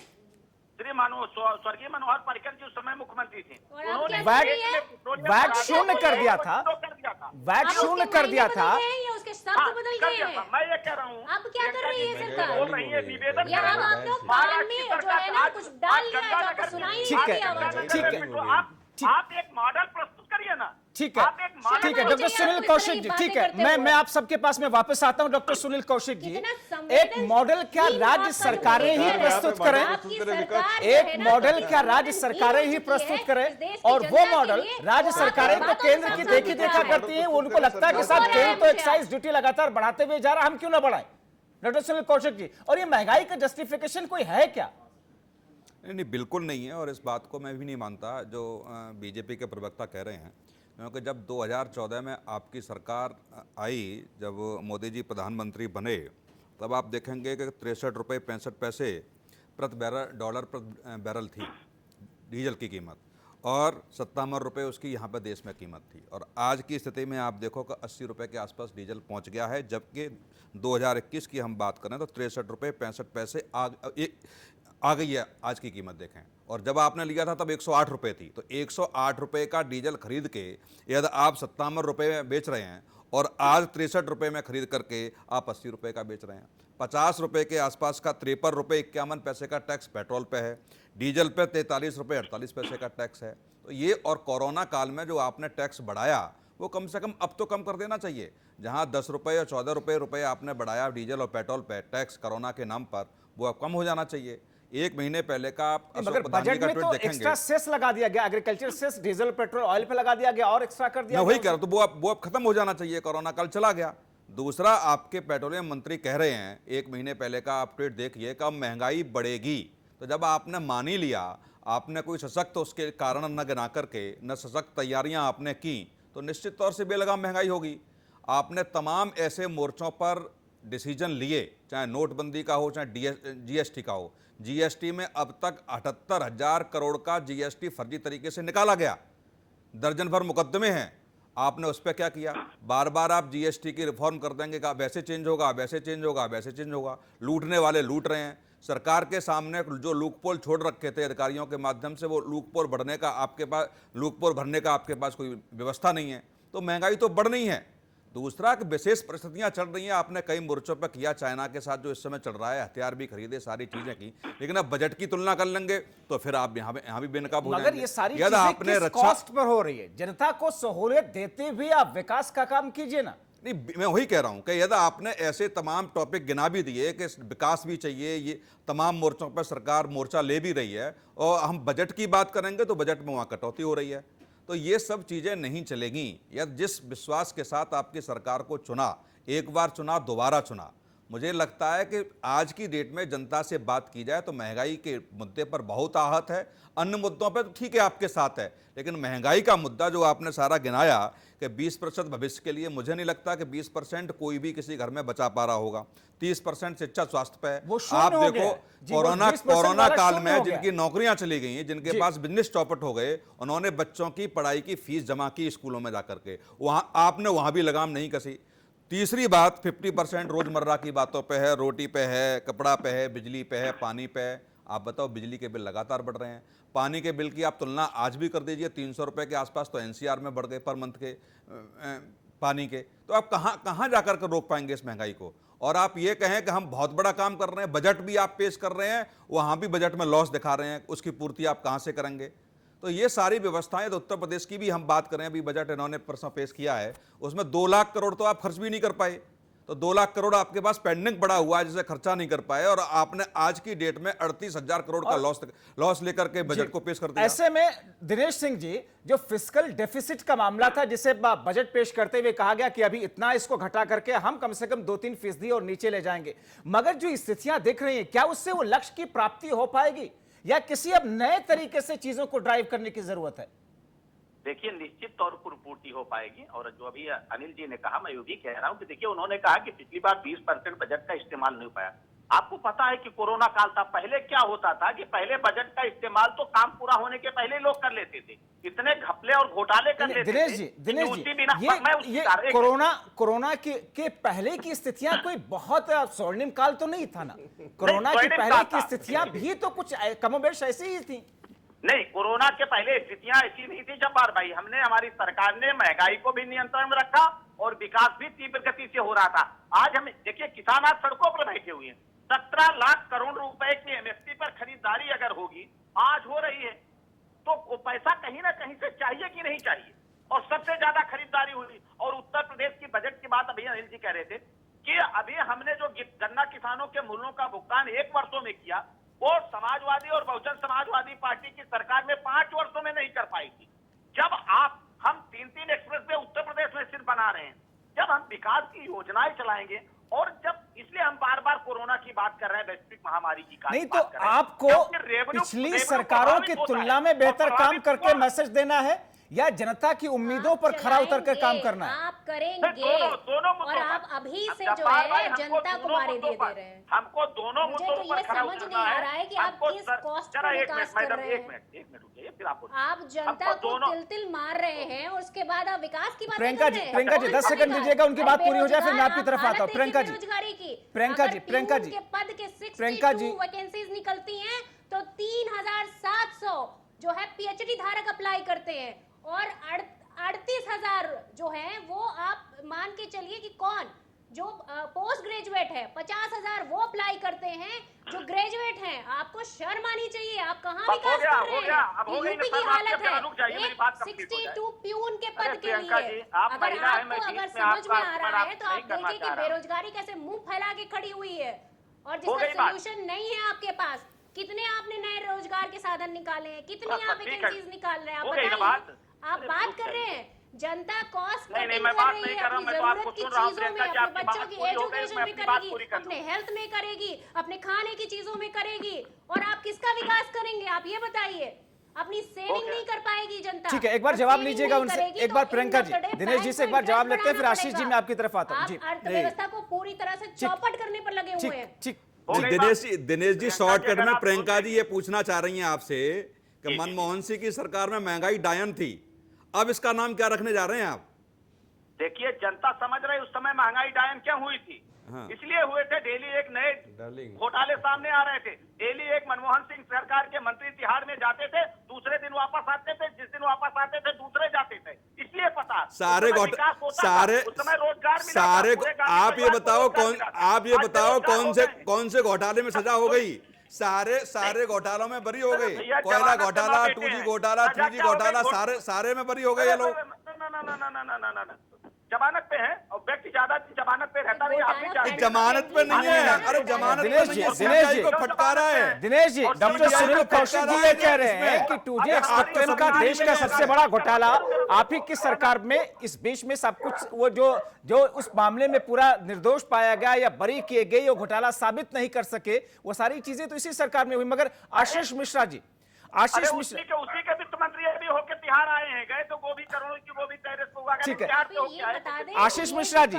स्वर्गीय मनोहर पर्रिकर जी उस समय मुख्यमंत्री थे, उन्होंने वैट शून्य कर दिया था, वैट शून्य कर दिया था। उसके शब्द बदल गए हैं। मैं ये कह रहा हूँ, अब क्या कर रही है सरकार? बोल रही है, निवेदन या हम आप लोग कान में जो है ना कुछ डाल लिया है, आपको सुनाई नहीं ठीक है, देती आवाज। आप एक मॉडल प्रस्तुत करिए ना। ठीक है, डॉक्टर सुनील कौशिक जी, ठीक है, मैं आप सबके पास में वापस आता हूं। डॉक्टर सुनील कौशिक जी, एक मॉडल क्या राज्य सरकारें ही प्रस्तुत करें? एक मॉडल क्या राज्य सरकारें ही प्रस्तुत करें? और वो मॉडल राज्य सरकारें तो केंद्र की देखा करती हैं, उनको लगता है कि साहब केंद्र तो एक्साइज ड्यूटी लगातार बढ़ाते हुए जा रहा है, हम क्यों ना बढ़ाएं? डॉक्टर सुनील कौशिक जी, और ये महंगाई का जस्टिफिकेशन कोई है क्या? नहीं, बिल्कुल नहीं है, और इस बात को मैं भी नहीं मानता जो बीजेपी के प्रवक्ता कह रहे हैं, क्योंकि जब 2014 में आपकी सरकार आई, जब मोदी जी प्रधानमंत्री बने, तब आप देखेंगे कि 63 रुपये 65 पैसे डॉलर प्रति बैरल थी डीजल की कीमत, और 57 रुपये उसकी यहाँ पर देश में कीमत थी। और आज की स्थिति में आप देखो कि 80 रुपये के आसपास डीजल पहुँच गया है, जबकि 2021 की हम बात करें तो 63 रुपये 65 पैसे आ गई है आज की कीमत देखें। और जब आपने लिया था तब 108 रुपये थी, तो 108 रुपये का डीजल खरीद के यदि आप 57 रुपये में बेच रहे हैं और आज 63 रुपये में खरीद करके आप 80 रुपये का बेच रहे हैं, 50 रुपये के आसपास का 53 रुपये 51 पैसे का टैक्स पेट्रोल पे है, डीजल पे 43 रुपये 48 पैसे का टैक्स है। तो ये, और कोरोना काल में जो आपने टैक्स बढ़ाया वो कम से कम अब तो कम कर देना चाहिए। जहाँ 10 रुपये या 14 रुपये आपने बढ़ाया डीजल और पेट्रोल पे टैक्स कोरोना के नाम पर, वो अब कम हो जाना चाहिए। 1 महीने पहले का आप मगर बजट में तो एक्स्ट्रा सेस लगा दिया गया, agriculture cess diesel petrol oil पे लगा दिया गया और एक्स्ट्रा कर दिया। मैं वही कह रहा हूं, तो वो अब खत्म हो जाना चाहिए, कोरोना काल चला गया। दूसरा, आपके पेट्रोलियम मंत्री कह रहे हैं 1 महीने पहले का अपडेट देखिए कि अब महंगाई बढ़ेगी। तो जब आपने मान ही लिया, आपने कोई सशक्त उसके कारण न गिना करके न सशक्त तैयारियां आपने की, तो निश्चित तौर से बेलगाम महंगाई होगी। आपने तमाम ऐसे मोर्चों पर डिसीजन लिए, चाहे नोटबंदी का हो, चाहे जीएसटी का हो। जीएसटी में अब तक 78,000 करोड़ का जीएसटी फर्जी तरीके से निकाला गया, दर्जन भर मुकदमे हैं। आपने उस पर क्या किया? बार बार आप जीएसटी की रिफॉर्म कर देंगे, कहा वैसे चेंज होगा, वैसे चेंज होगा, वैसे चेंज होगा। लूटने वाले लूट रहे हैं। सरकार के सामने जो लूपहोल छोड़ रखे थे अधिकारियों के माध्यम से, वो लूपहोल भरने का आपके पास कोई व्यवस्था नहीं है, तो महंगाई तो बढ़नी है। दूसरा, कि विशेष परिस्थितियां चल रही हैं, आपने कई मोर्चों पर किया, चाइना के साथ जो इस समय चल रहा है, हथियार भी खरीदे, सारी चीजें की, लेकिन अब बजट की तुलना कर लेंगे तो फिर आप यहाँ भी बेनकाब हो जाएंगे। मगर ये सारी चीजें किस कॉस्ट पर हो रही है? जनता को सहूलियत देते हुए आप विकास का काम कीजिए ना। नहीं, मैं वही कह रहा हूं कि यदि आपने ऐसे तमाम टॉपिक गिना भी दिए कि विकास भी चाहिए, ये तमाम मोर्चों पर सरकार मोर्चा ले भी रही है, और हम बजट की बात करेंगे तो बजट में वहां कटौती हो रही है, तो ये सब चीजें नहीं चलेगी। या जिस विश्वास के साथ आपकी सरकार को चुना, एक बार चुना, दोबारा चुना, मुझे लगता है कि आज की डेट में जनता से बात की जाए तो महंगाई के मुद्दे पर बहुत आहत है। अन्य मुद्दों पर तो ठीक है आपके साथ है, लेकिन महंगाई का मुद्दा जो आपने सारा गिनाया कि 20% भविष्य के लिए, मुझे नहीं लगता कि 20% कोई भी किसी घर में बचा पा रहा होगा। 30% शिक्षा स्वास्थ्य पे वो शून्य आप हो देखो, गया है। जी, वो 20% कोरोना वाला काल शून्य में हो गया जिनकी नौकरियां चली गई हैं, जिनके जी। पास बिजनेस चौपट हो गए, उन्होंने बच्चों की पढ़ाई की फीस जमा की स्कूलों में जाकर के, वहां आपने वहां भी लगाम नहीं कसी। तीसरी बात, 50% रोजमर्रा की बातों पे है, रोटी पे है, कपड़ा पे है, बिजली पे है, पानी पे है। आप बताओ, बिजली के बिल लगातार बढ़ रहे हैं। पानी के बिल की आप तुलना आज भी कर दीजिए, 300 रुपए के आसपास तो एनसीआर में बढ़ गए पर मंथ के पानी के। तो आप कहाँ कहाँ जाकर के रोक पाएंगे इस महंगाई को? और आप ये कहें कि हम बहुत बड़ा काम कर रहे हैं, बजट भी आप पेश कर रहे हैं, वहां भी बजट में लॉस दिखा रहे हैं, उसकी पूर्ति आप कहां से करेंगे? तो ये सारी व्यवस्थाएं, तो उत्तर प्रदेश की भी हम बात करें, अभी बजट इन्होंने परसों पेश किया है, उसमें 2 लाख करोड़ तो आप खर्च भी नहीं कर पाए। तो 2 लाख करोड़ आपके पास पेंडिंग पड़ा हुआ है जिसे खर्चा नहीं कर पाए, और आपने आज की डेट में 38,000 करोड़ का लॉस लेकर के बजट को पेश कर दिया। ऐसे में दिनेश सिंह जी, जो फिस्कल डेफिसिट का मामला था, जिसे बजट पेश करते हुए कहा गया कि अभी इतना इसको घटा करके हम कम से कम 2-3% और नीचे ले जाएंगे, मगर जो स्थितियां दिख रही हैं, क्या उससे वो लक्ष्य की प्राप्ति हो पाएगी या किसी अब नए तरीके से चीजों को ड्राइव करने की जरूरत है? देखिए, निश्चित तौर पर पूर्ति हो पाएगी। और जो अभी अनिल जी ने कहा, मैं ये भी कह रहा हूं कि देखिए, उन्होंने कहा कि पिछली बार 20% बजट का इस्तेमाल नहीं हो पाया। आपको पता है कि कोरोना काल था, पहले क्या होता था कि पहले बजट का इस्तेमाल तो काम पूरा होने के पहले लोग कर लेते थे, इतने घपले और घोटाले कर लेते दिनेश थे। जी, ये कोरोना के पहले की स्थितियां कोई बहुत स्वर्णिम काल तो नहीं था ना? कोरोना के पहले की स्थितियां भी तो कुछ कमोबेश ऐसी ही थी। नहीं, कोरोना के पहले स्थितियां ऐसी नहीं थी जब्बार भाई। हमने, हमारी सरकार ने महंगाई को भी नियंत्रण में रखा और विकास भी तीव्र गति से हो रहा था। आज हम देखिए, किसान आज सड़कों पर बैठे हुए हैं। 17 लाख करोड़ रुपए की एमएसपी पर खरीदारी अगर होगी, आज हो रही है, तो वो पैसा कहीं ना कहीं से चाहिए कि नहीं चाहिए? और सबसे ज्यादा खरीदारी हुई। और उत्तर प्रदेश की बजट की बात अभी अनिल जी कह रहे थे कि अभी हमने जो गन्ना किसानों के मूल्यों का भुगतान 1 वर्षों में किया, वो समाजवादी और बहुजन समाजवादी पार्टी की सरकार में 5 वर्षों में नहीं कर पाई थी। जब हम 3-3 एक्सप्रेस वे उत्तर प्रदेश में सिर्फ बना रहे हैं, जब हम विकास की योजनाएं चलाएंगे, और जब, इसलिए हम बार बार कोरोना की बात कर रहे हैं, वैश्विक महामारी की नहीं तो आपको पिछली सरकारों की तुलना में बेहतर काम करके मैसेज देना है या जनता की उम्मीदों पर खरा उतर कर काम करना है? आप करेंगे और आप अभी से जो है जनता को मारे दे दे रहे हैं। हमको दोनों मुद्दों पर खरा समझ नहीं आ रहा है कि आप किस कॉस्ट पर विकास कर रहे हैं। एक मिनट रुकिए, फिर आप जनता को तिल मार रहे हैं और उसके बाद आप विकास की बात कर प्रियंका जी 10 सेकंड दीजिएगा, उनकी बात पूरी हो जाए, फिर मैं आपकी तरफ आता हूँ। प्रियंका जी के पद के 62 वैकेंसीज निकलती हैं तो 3,700 जो है पीएचडी धारक अप्लाई करते हैं, और 38,000 जो है वो आप मान के चलिए कि कौन जो पोस्ट ग्रेजुएट है, 50,000 वो अप्लाई करते हैं जो ग्रेजुएट हैं। आपको शर्म आनी चाहिए, आप कहाँ विकास कर रहे हैं? यूपी की हालत है, 62 प्यून के पद के लिए। अगर समझ में आ रहा है तो आप देखिए कि बेरोजगारी कैसे मुंह फैला के खड़ी हुई है और जिसका सोल्यूशन नहीं है आपके पास। कितने आपने नए रोजगार के साधन निकाले हैं, कितनी आप वैकेंसीज निकाल रहे हैं? आप बताइए, आप बात कर रहे हैं जनता कॉस्ट कटिंग कर रही है, अपनी जरूरत की चीजों में, अपने बच्चों की एजुकेशन में करेगी, अपने हेल्थ में करेगी, अपने खाने की चीजों में करेगी, और आप किसका विकास करेंगे? आप ये बताइए। अपनी सेविंग नहीं कर पाएगी जनता। ठीक है, एक बार जवाब लीजिएगा उनसे। एक बार प्रियंका जी, दिनेश जी से एक बार जवाब लेते हैं, फिर आशीष जी मैं आपकी तरफ आता हूँ। जी, अर्थव्यवस्था को पूरी तरह से चौपट करने पर लगे हुए हैं। ठीक, दिनेश जी शॉर्टकट में प्रियंका जी ये पूछना चाह रही हैं आपसे कि मनमोहन सिंह की सरकार में महंगाई डायन थी, अब इसका नाम क्या रखने जा रहे हैं आप? देखिए, जनता समझ रही उस समय महंगाई डायन क्यों हुई थी। हाँ। इसलिए हुए थे, डेली एक नए घोटाले सामने आ रहे थे। डेली एक मनमोहन सिंह सरकार के मंत्री तिहाड़ में जाते थे, दूसरे दिन वापस आते थे, जिस दिन वापस आते थे दूसरे जाते थे। इसलिए पता सारे आप ये बताओ कौन से घोटाले में सजा हो गई? सारे घोटालों में बरी हो गई। कोयला घोटाला, 2G घोटाला, 3G घोटाला, सारे में बरी हो गए ये लोग। जमानत पे है और व्यक्ति ज्यादा दिन जमानत पे रहता नहीं। आप भी घोटाला जानते हैं। जमानत पे नहीं है, अरे जमानत पे दिनेश नहीं जी, है, दिनेश CBI जी, को फटकारा है। दिनेश जी, और डॉक्टर CBI सुनील को कौशिक जी फटकारा ये है कह रहे हैं इसमें। कि 2G एक्सपेक्टेशन का देश का सबसे बड़ा घोटाला आप ही की सरकार में, इस बीच में सब कुछ वो जो उस मामले में पूरा निर्दोष पाया गया या बरी किए गए, वो घोटाला साबित नहीं कर सके, वो सारी चीजें तो इसी सरकार में हुई। मगर आशीष मिश्रा जी, आशीष अरे मिश्रा, उसी के वित्त मंत्री अभी होके तिहाड़ आए हैं, गए तो वो भी करोड़ों की वो भी टेरेस पे हुआ। ठीक है। बिहार से तो होके ये आए। बता दें, आशीष मिश्रा जी,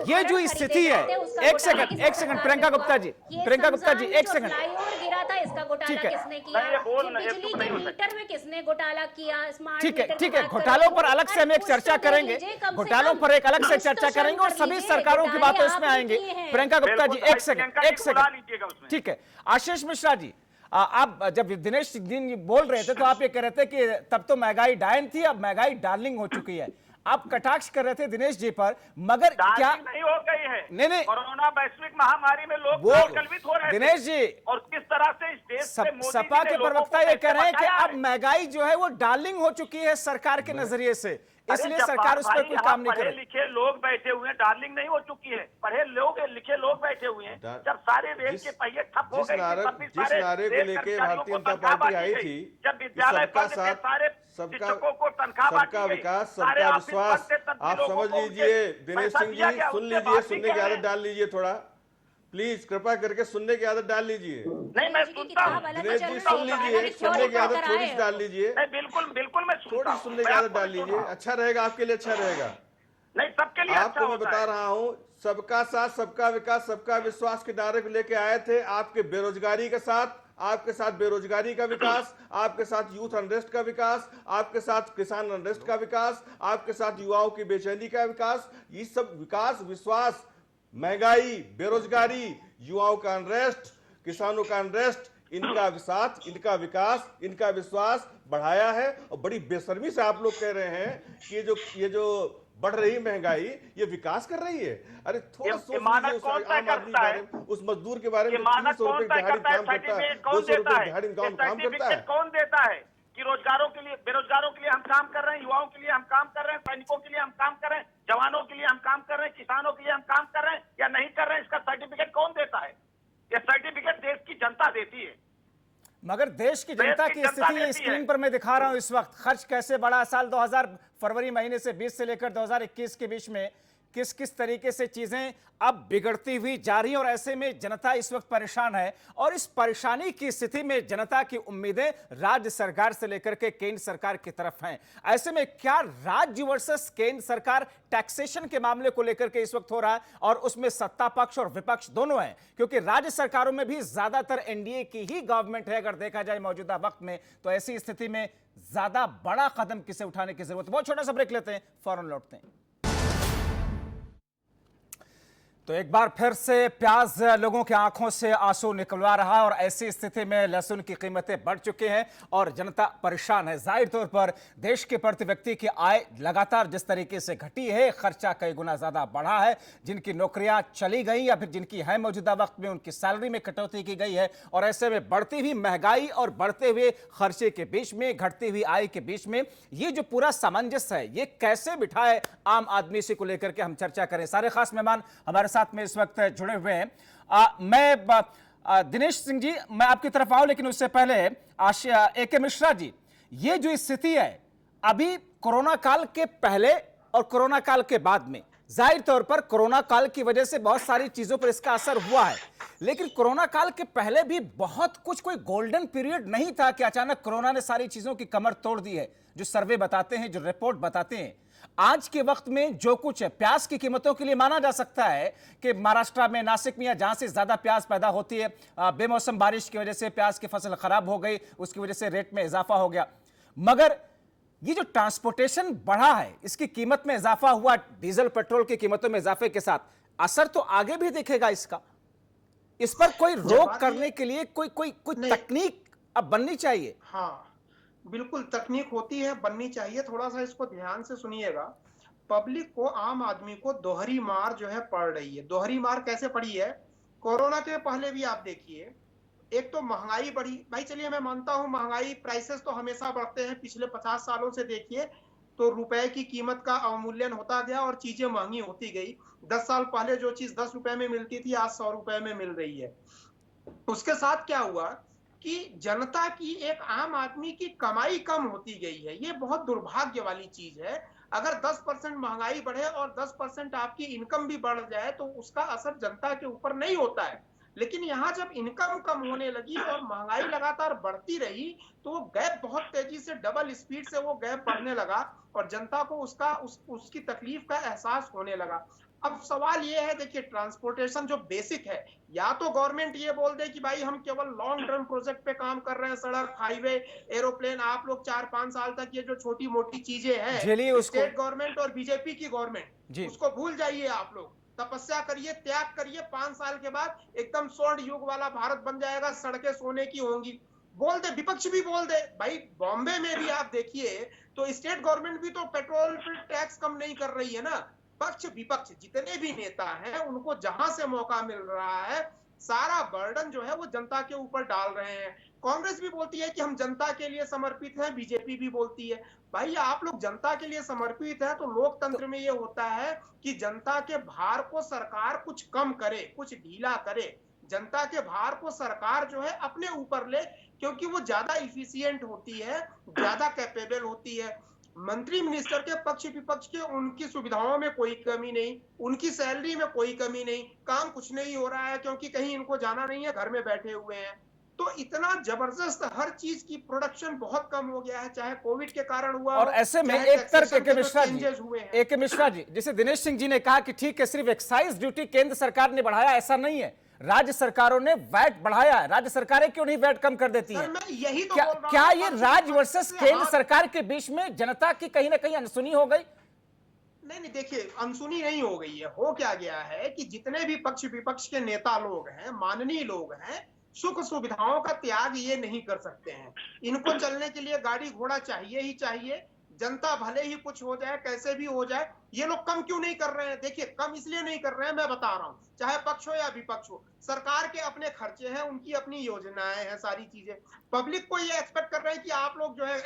ये जो स्थिति है, एक सेकंड प्रियंका गुप्ता जी, प्रियंका गुप्ता जी, एक सेकंड, फ्लाईओवर गिरा था, इसका घोटाला ठीक है। किसने किया? नहीं, ये बोल ये नहीं, ये बिजली तो के नहीं हो सकता। मीटर में किसने घोटाला किया? स्मार्ट ठीक है, मीटर ठीक की है, बात घोटालों करें। पर अलग से हम एक अरे चर्चा कुछ तो करेंगे, बोल लीजिए, कम से घोटालों कम पर एक अलग से कुछ तो चर्चा शर्म करेंगे और कर सभी लीजिए, सरकारों की घोटाले बातें उसमें आपने आएंगी। किए हैं। प्रियंका गुप्ता जी, बिल्कुल, एक सेकंड, प्रियंका जी एक को बुला सेकंड, लीजिएगा उसमें। ठीक है। आशीष मिश्रा जी, आप जब दिनेश दिन बोल रहे थे तो आप ये कह रहे थे कि तब तो महंगाई डायन थी, अब महंगाई डार्लिंग हो चुकी है। आप कटाक्ष कर रहे थे दिनेश जी पर, मगर क्या डार्लिंग नहीं हो गई है? नहीं। कोरोना वैश्विक महामारी में लोग वो कलवित हो रहे थे। दिनेश जी, और किस तरह से इस देश से मोदी जी सपा ने के लोगों प्रवक्ता को ये कह रहे हैं कि बचाया अब है। महंगाई जो है वो डार्लिंग हो चुकी है सरकार के नजरिए से, इसलिए सरकार उस पर कोई काम नहीं पढ़े करे। लिखे लोग बैठे हुए हैं, डार्लिंग नहीं हो चुकी है। पढ़े लोग लिखे लोग बैठे हुए हैं। जब सारे रेल के पहिए ठप हो गए, जिस नारे को लेके भारतीय जनता पार्टी आई थी, जब विद्यालय सबका बंद थे, साथ, सारे शिक्षकों को तनख्वाह बांटी सबका गई, विकास, सारे सबका ऑफिस विश्वास। बंद थे, तब भी आप लोगों समझ को लीजिए उनके दिनेश पैसा सिंह दिया जी, गया, सुन उसके लीजिए, बाद भी सुनने की कह रहे आदत डाल लीजिए थोड़ा, प्लीज कृपा करके सुनने की आदत डाल लीजिए। नहीं, मैं सुनता हूँ। दिनेश जी सुन लीजिए, सुनने की आदत थोड़ी सी डाल लीजिए, नहीं, बिल्कुल बिल्कुल मैं सुनता थोड़ी हूँ। सुनने की मैं आदत आपको डाल भी सुन लीजिए, रहा हूँ। अच्छा रहेगा, आपके लिए अच्छा रहेगा। नहीं, सबके लिए अच्छा आपको मैं होता बता है। रहा हूं, सबका साथ, सबका विकास, सबका विश्वास के नारे को लेके आए थे। आपके बेरोजगारी के साथ, आपके साथ बेरोजगारी का विकास, आपके साथ यूथ अनरेस्ट का विकास, आपके साथ किसान अनरेस्ट का विकास, आपके साथ युवाओं की बेचैनी का विकास, ये सब विकास, विश्वास, महंगाई, बेरोजगारी, युवाओं का अनरेस्ट, किसानों का अनरेस्ट, इनका साथ, इनका विकास, इनका विश्वास बढ़ाया है। और बड़ी बेशर्मी से आप लोग कह रहे हैं कि ये जो बढ़ रही महंगाई ये विकास कर रही है। अरे थोड़ा सोच मानक लीजिए, कौन उस तय आम आदमी के करता है? बारे में, उस मजदूर के बारे में, ये मानक 300 कौन रुपए तय दिहाड़ी करता है? काम करता है, सर्टिफिकेट कौन 200 देता रुपए है? दिहाड़ी ये काम करता सर्टिफिकेट है। कौन देता है कि रोजगारों के लिए, बेरोजगारों के लिए हम काम कर रहे हैं, युवाओं के लिए हम काम कर रहे हैं, सैनिकों के लिए हम काम कर रहे हैं, जवानों के लिए हम काम कर रहे हैं, किसानों के लिए हम काम कर रहे हैं या नहीं कर रहे हैं? इसका सर्टिफिकेट कौन देता है? ये सर्टिफिकेट देश की जनता देती है। मगर देश की जनता की स्थिति स्क्रीन पर मैं दिखा रहा हूं इस वक्त। खर्च कैसे बढ़ा साल 2000 फरवरी महीने से 20 से लेकर 2021 के बीच में, किस किस तरीके से चीजें अब बिगड़ती हुई जा रही हैं, और ऐसे में जनता इस वक्त परेशान है। और इस परेशानी की स्थिति में जनता की उम्मीदें राज्य सरकार से लेकर के केंद्र सरकार की तरफ हैं। ऐसे में क्या राज्य वर्सेस केंद्र सरकार टैक्सेशन के मामले को लेकर के इस वक्त हो रहा है, और उसमें सत्ता पक्ष और विपक्ष दोनों हैं, क्योंकि राज्य सरकारों में भी ज्यादातर एनडीए की ही गवर्नमेंट है अगर देखा जाए मौजूदा वक्त में। तो ऐसी स्थिति में ज्यादा बड़ा कदम किसे उठाने की जरूरत है। बहुत छोटा सा ब्रेक लेते हैं, फौरन लौटते हैं। तो एक बार फिर से प्याज लोगों की आंखों से आंसू निकलवा रहा है, और ऐसी स्थिति में लहसुन की कीमतें बढ़ चुकी हैं और जनता परेशान है। जाहिर तौर पर देश के प्रति व्यक्ति की आय लगातार जिस तरीके से घटी है, खर्चा कई गुना ज्यादा बढ़ा है। जिनकी नौकरियां चली गई या फिर जिनकी है मौजूदा वक्त में, उनकी सैलरी में कटौती की गई है। और ऐसे में बढ़ती हुई महंगाई और बढ़ते हुए खर्चे के बीच में, घटती हुई आय के बीच में ये जो पूरा सामंजस्य है, ये कैसे बिठाए आम आदमी से को लेकर के हम चर्चा करें। सारे खास मेहमान हमारे साथ में इस वक्त जुड़े हुए हैं। मैं दिनेश सिंह जी, मैं आपकी तरफ आऊं, लेकिन उससे पहले AK मिश्रा जी, ये जो स्थिति है अभी कोरोना काल के पहले और कोरोना काल के बाद में, जाहिर तौर पर कोरोना काल की वजह से बहुत सारी चीजों पर इसका असर हुआ है, लेकिन कोरोना काल के पहले भी बहुत कुछ कोई गोल्डन पीरियड नहीं था कि अचानक कोरोना ने सारी चीजों की कमर तोड़ दी है। जो सर्वे बताते हैं, जो रिपोर्ट बताते हैं, आज के वक्त में जो कुछ है, प्याज की कीमतों के लिए माना जा सकता है कि महाराष्ट्र में, नासिक में, या जहां से ज्यादा प्याज पैदा होती है, बेमौसम बारिश की वजह से प्याज की फसल खराब हो गई, उसकी वजह से रेट में इजाफा हो गया। मगर ये जो ट्रांसपोर्टेशन बढ़ा है, इसकी कीमत में इजाफा हुआ, डीजल पेट्रोल की कीमतों में इजाफे के साथ असर तो आगे भी दिखेगा इसका। इस पर कोई रोक करने के लिए कोई तकनीक अब बननी चाहिए। हाँ, बिल्कुल तकनीक होती है, बननी चाहिए। थोड़ा सा इसको ध्यान से सुनिएगा। पब्लिक को, आम आदमी को दोहरी मार जो है पड़ रही है। दोहरी मार कैसे पड़ी है? कोरोना के पहले भी आप देखिए, एक तो महंगाई बढ़ी। भाई चलिए मैं मानता हूं महंगाई, प्राइसेस तो हमेशा बढ़ते हैं, पिछले 50 सालों से देखिए तो रुपए की कीमत का अवमूल्यन होता गया और चीजें महंगी होती गई। 10 साल पहले जो चीज 10 रुपए में मिलती थी आज 100 रुपए में मिल रही है। उसके साथ क्या हुआ कि जनता की, एक आम आदमी की कमाई कम होती गई है। ये बहुत दुर्भाग्य वाली चीज है। अगर 10% महंगाई बढ़े और 10% आपकी इनकम भी बढ़ जाए तो उसका असर जनता के ऊपर नहीं होता है। लेकिन यहाँ जब इनकम कम होने लगी और महंगाई लगातार बढ़ती रही तो वो गैप बहुत तेजी से, डबल स्पीड से वो गैप बढ़ने लगा और जनता को उसकी तकलीफ का एहसास होने लगा। अब सवाल ये है, देखिए ट्रांसपोर्टेशन जो बेसिक है, या तो गवर्नमेंट ये बोल दे कि भाई हम केवल लॉन्ग टर्म प्रोजेक्ट पे काम कर रहे हैं, सड़क, हाईवे, एरोप्लेन, आप लोग 4-5 साल तक ये जो छोटी मोटी चीजें हैं, स्टेट गवर्नमेंट और बीजेपी की गवर्नमेंट, उसको भूल जाइए। आप लोग तपस्या करिए, त्याग करिए, 5 साल के बाद एकदम स्वर्ण युग वाला भारत बन जाएगा, सड़कें सोने की होंगी। बोल दे, विपक्ष भी बोल दे। भाई बॉम्बे में भी आप देखिए तो स्टेट गवर्नमेंट भी तो पेट्रोल पर टैक्स कम नहीं कर रही है ना। पक्ष विपक्ष जितने भी नेता हैं उनको जहां से मौका मिल रहा है सारा बर्डन जो है वो जनता के ऊपर डाल रहे हैं। कांग्रेस भी बोलती है कि हम जनता के लिए समर्पित हैं, बीजेपी भी बोलती है। भाई आप लोग जनता के लिए समर्पित है तो लोकतंत्र में ये होता है कि जनता के भार को सरकार कुछ कम करे, कुछ ढीला करे। जनता के भार को सरकार जो है अपने ऊपर ले, क्योंकि वो ज्यादा इफिशियंट होती है, ज्यादा कैपेबल होती है। मंत्री मिनिस्टर के पक्ष विपक्ष के उनकी सुविधाओं में कोई कमी नहीं, उनकी सैलरी में कोई कमी नहीं, काम कुछ नहीं हो रहा है क्योंकि कहीं इनको जाना नहीं है, घर में बैठे हुए हैं। तो इतना जबरदस्त हर चीज की प्रोडक्शन बहुत कम हो गया है, चाहे कोविड के कारण हुआ और ऐसे में एक तरफ ए के मिश्रा जी, जैसे दिनेश सिंह जी ने कहा कि ठीक है सिर्फ एक्साइज ड्यूटी केंद्र सरकार ने बढ़ाया, ऐसा नहीं है, राज्य सरकारों ने वैट बढ़ाया है। राज्य सरकारें क्यों नहीं वैट कम कर देती हैं? यही तो क्या ये राज्य वर्सेस केंद्र सरकार के बीच में जनता की कहीं ना कहीं अनसुनी हो गई? नहीं, देखिए अनसुनी नहीं हो गई है। हो क्या गया है कि जितने भी पक्ष विपक्ष के नेता लोग हैं, माननीय लोग हैं, सुख सुविधाओं का त्याग ये नहीं कर सकते हैं। इनको चलने के लिए गाड़ी घोड़ा चाहिए ही चाहिए। जनता भले ही कुछ हो जाए, कैसे भी हो जाए, ये लोग कम क्यों नहीं कर रहे हैं? देखिए कम इसलिए नहीं कर रहे हैं, मैं बता रहा हूं, चाहे पक्ष हो या विपक्ष हो, सरकार के अपने खर्चे हैं, उनकी अपनी योजनाएं हैं, सारी चीजें। पब्लिक को ये एक्सपेक्ट कर रहे हैं कि आप लोग जो है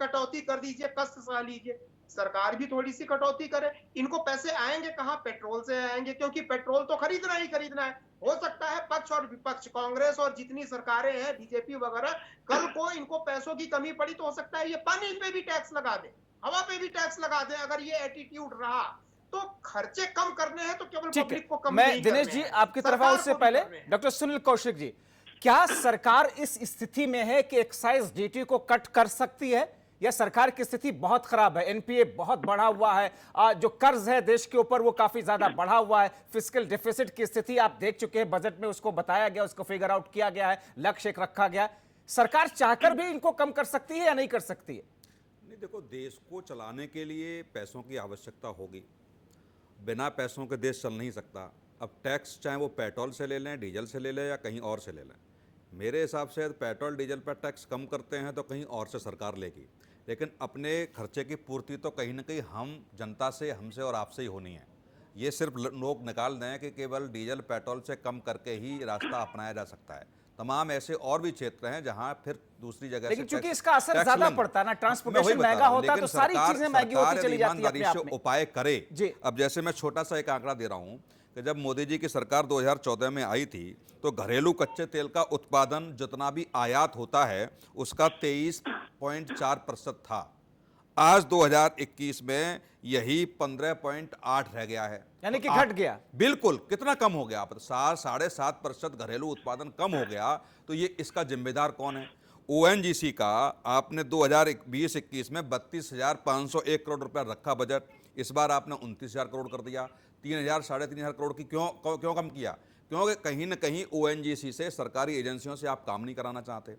कटौती कर दीजिए, कष्ट सह लीजिए। सरकार भी थोड़ी सी कटौती करे। इनको पैसे आएंगे कहां? पेट्रोल से आएंगे, क्योंकि पेट्रोल तो खरीदना ही खरीदना है। हो सकता है पक्ष और विपक्ष, कांग्रेस और जितनी सरकारें हैं, बीजेपी वगैरह, कल को इनको पैसों की कमी पड़ी तो हो सकता है ये पानी पे भी टैक्स लगा दे, हवा पे भी टैक्स लगा दे। अगर ये एटीट्यूड रहा तो खर्चे कम करने हैं तो केवल पब्लिक को कम नहीं करने हैं। मैं दिनेश जी आपकी तरफ आऊं, उससे पहले डॉक्टर सुनील कौशिक जी, क्या सरकार इस स्थिति में है कि एक्साइज ड्यूटी को कट कर सकती है, या सरकार की स्थिति बहुत खराब है? एनपीए बहुत बढ़ा हुआ है, जो कर्ज है देश के ऊपर वो काफी ज्यादा बढ़ा हुआ है, फिस्कल डेफिसिट की स्थिति आप देख चुके हैं, बजट में उसको बताया गया, उसको फिगर आउट किया गया है, लक्ष्य एक रखा गया। सरकार चाहकर भी इनको कम कर सकती है या नहीं कर सकती है? नहीं, देखो देश को चलाने के लिए पैसों की आवश्यकता होगी, बिना पैसों के देश चल नहीं सकता। अब टैक्स चाहे वो पेट्रोल से ले लें, डीजल से ले लें या कहीं और से ले लें, मेरे हिसाब से पेट्रोल डीजल पर टैक्स कम करते हैं तो कहीं और से सरकार लेगी, लेकिन अपने खर्चे की पूर्ति तो कहीं ना कहीं हम जनता से, हमसे और आपसे ही होनी है। ये सिर्फ लोग निकाल दें कि केवल डीजल पेट्रोल से कम करके ही रास्ता अपनाया जा सकता है। तमाम ऐसे और भी क्षेत्र हैं जहां फिर दूसरी जगह लेकिन चूंकि इसका असर ज्यादा पड़ता है ना, ट्रांसपोर्टेशन महंगा होता है तो सारी चीजें महंगी होती चली जाती है अपने आप में। उपाय करे। अब जैसे मैं छोटा सा एक आंकड़ा दे रहा हूं कि जब मोदी जी की सरकार 2014 में आई थी तो घरेलू कच्चे तेल का उत्पादन जितना भी आयात होता है उसका 23.4% था। आज 2021 में यही 15.8 रह गया है, यानी कि घट गया। बिल्कुल, कितना कम हो गया? 7.5% घरेलू उत्पादन कम हो गया। तो ये इसका जिम्मेदार कौन है? ओएनजीसी का आपने 2020-21 में 32,501 करोड़ रुपया रखा बजट, इस बार आपने 29,000 करोड़ कर दिया। 3,000 साढ़े 3,000 करोड़ की क्यों कम किया? क्योंकि कहीं ना कहीं ओएनजीसी से, सरकारी एजेंसियों से आप काम नहीं कराना चाहते।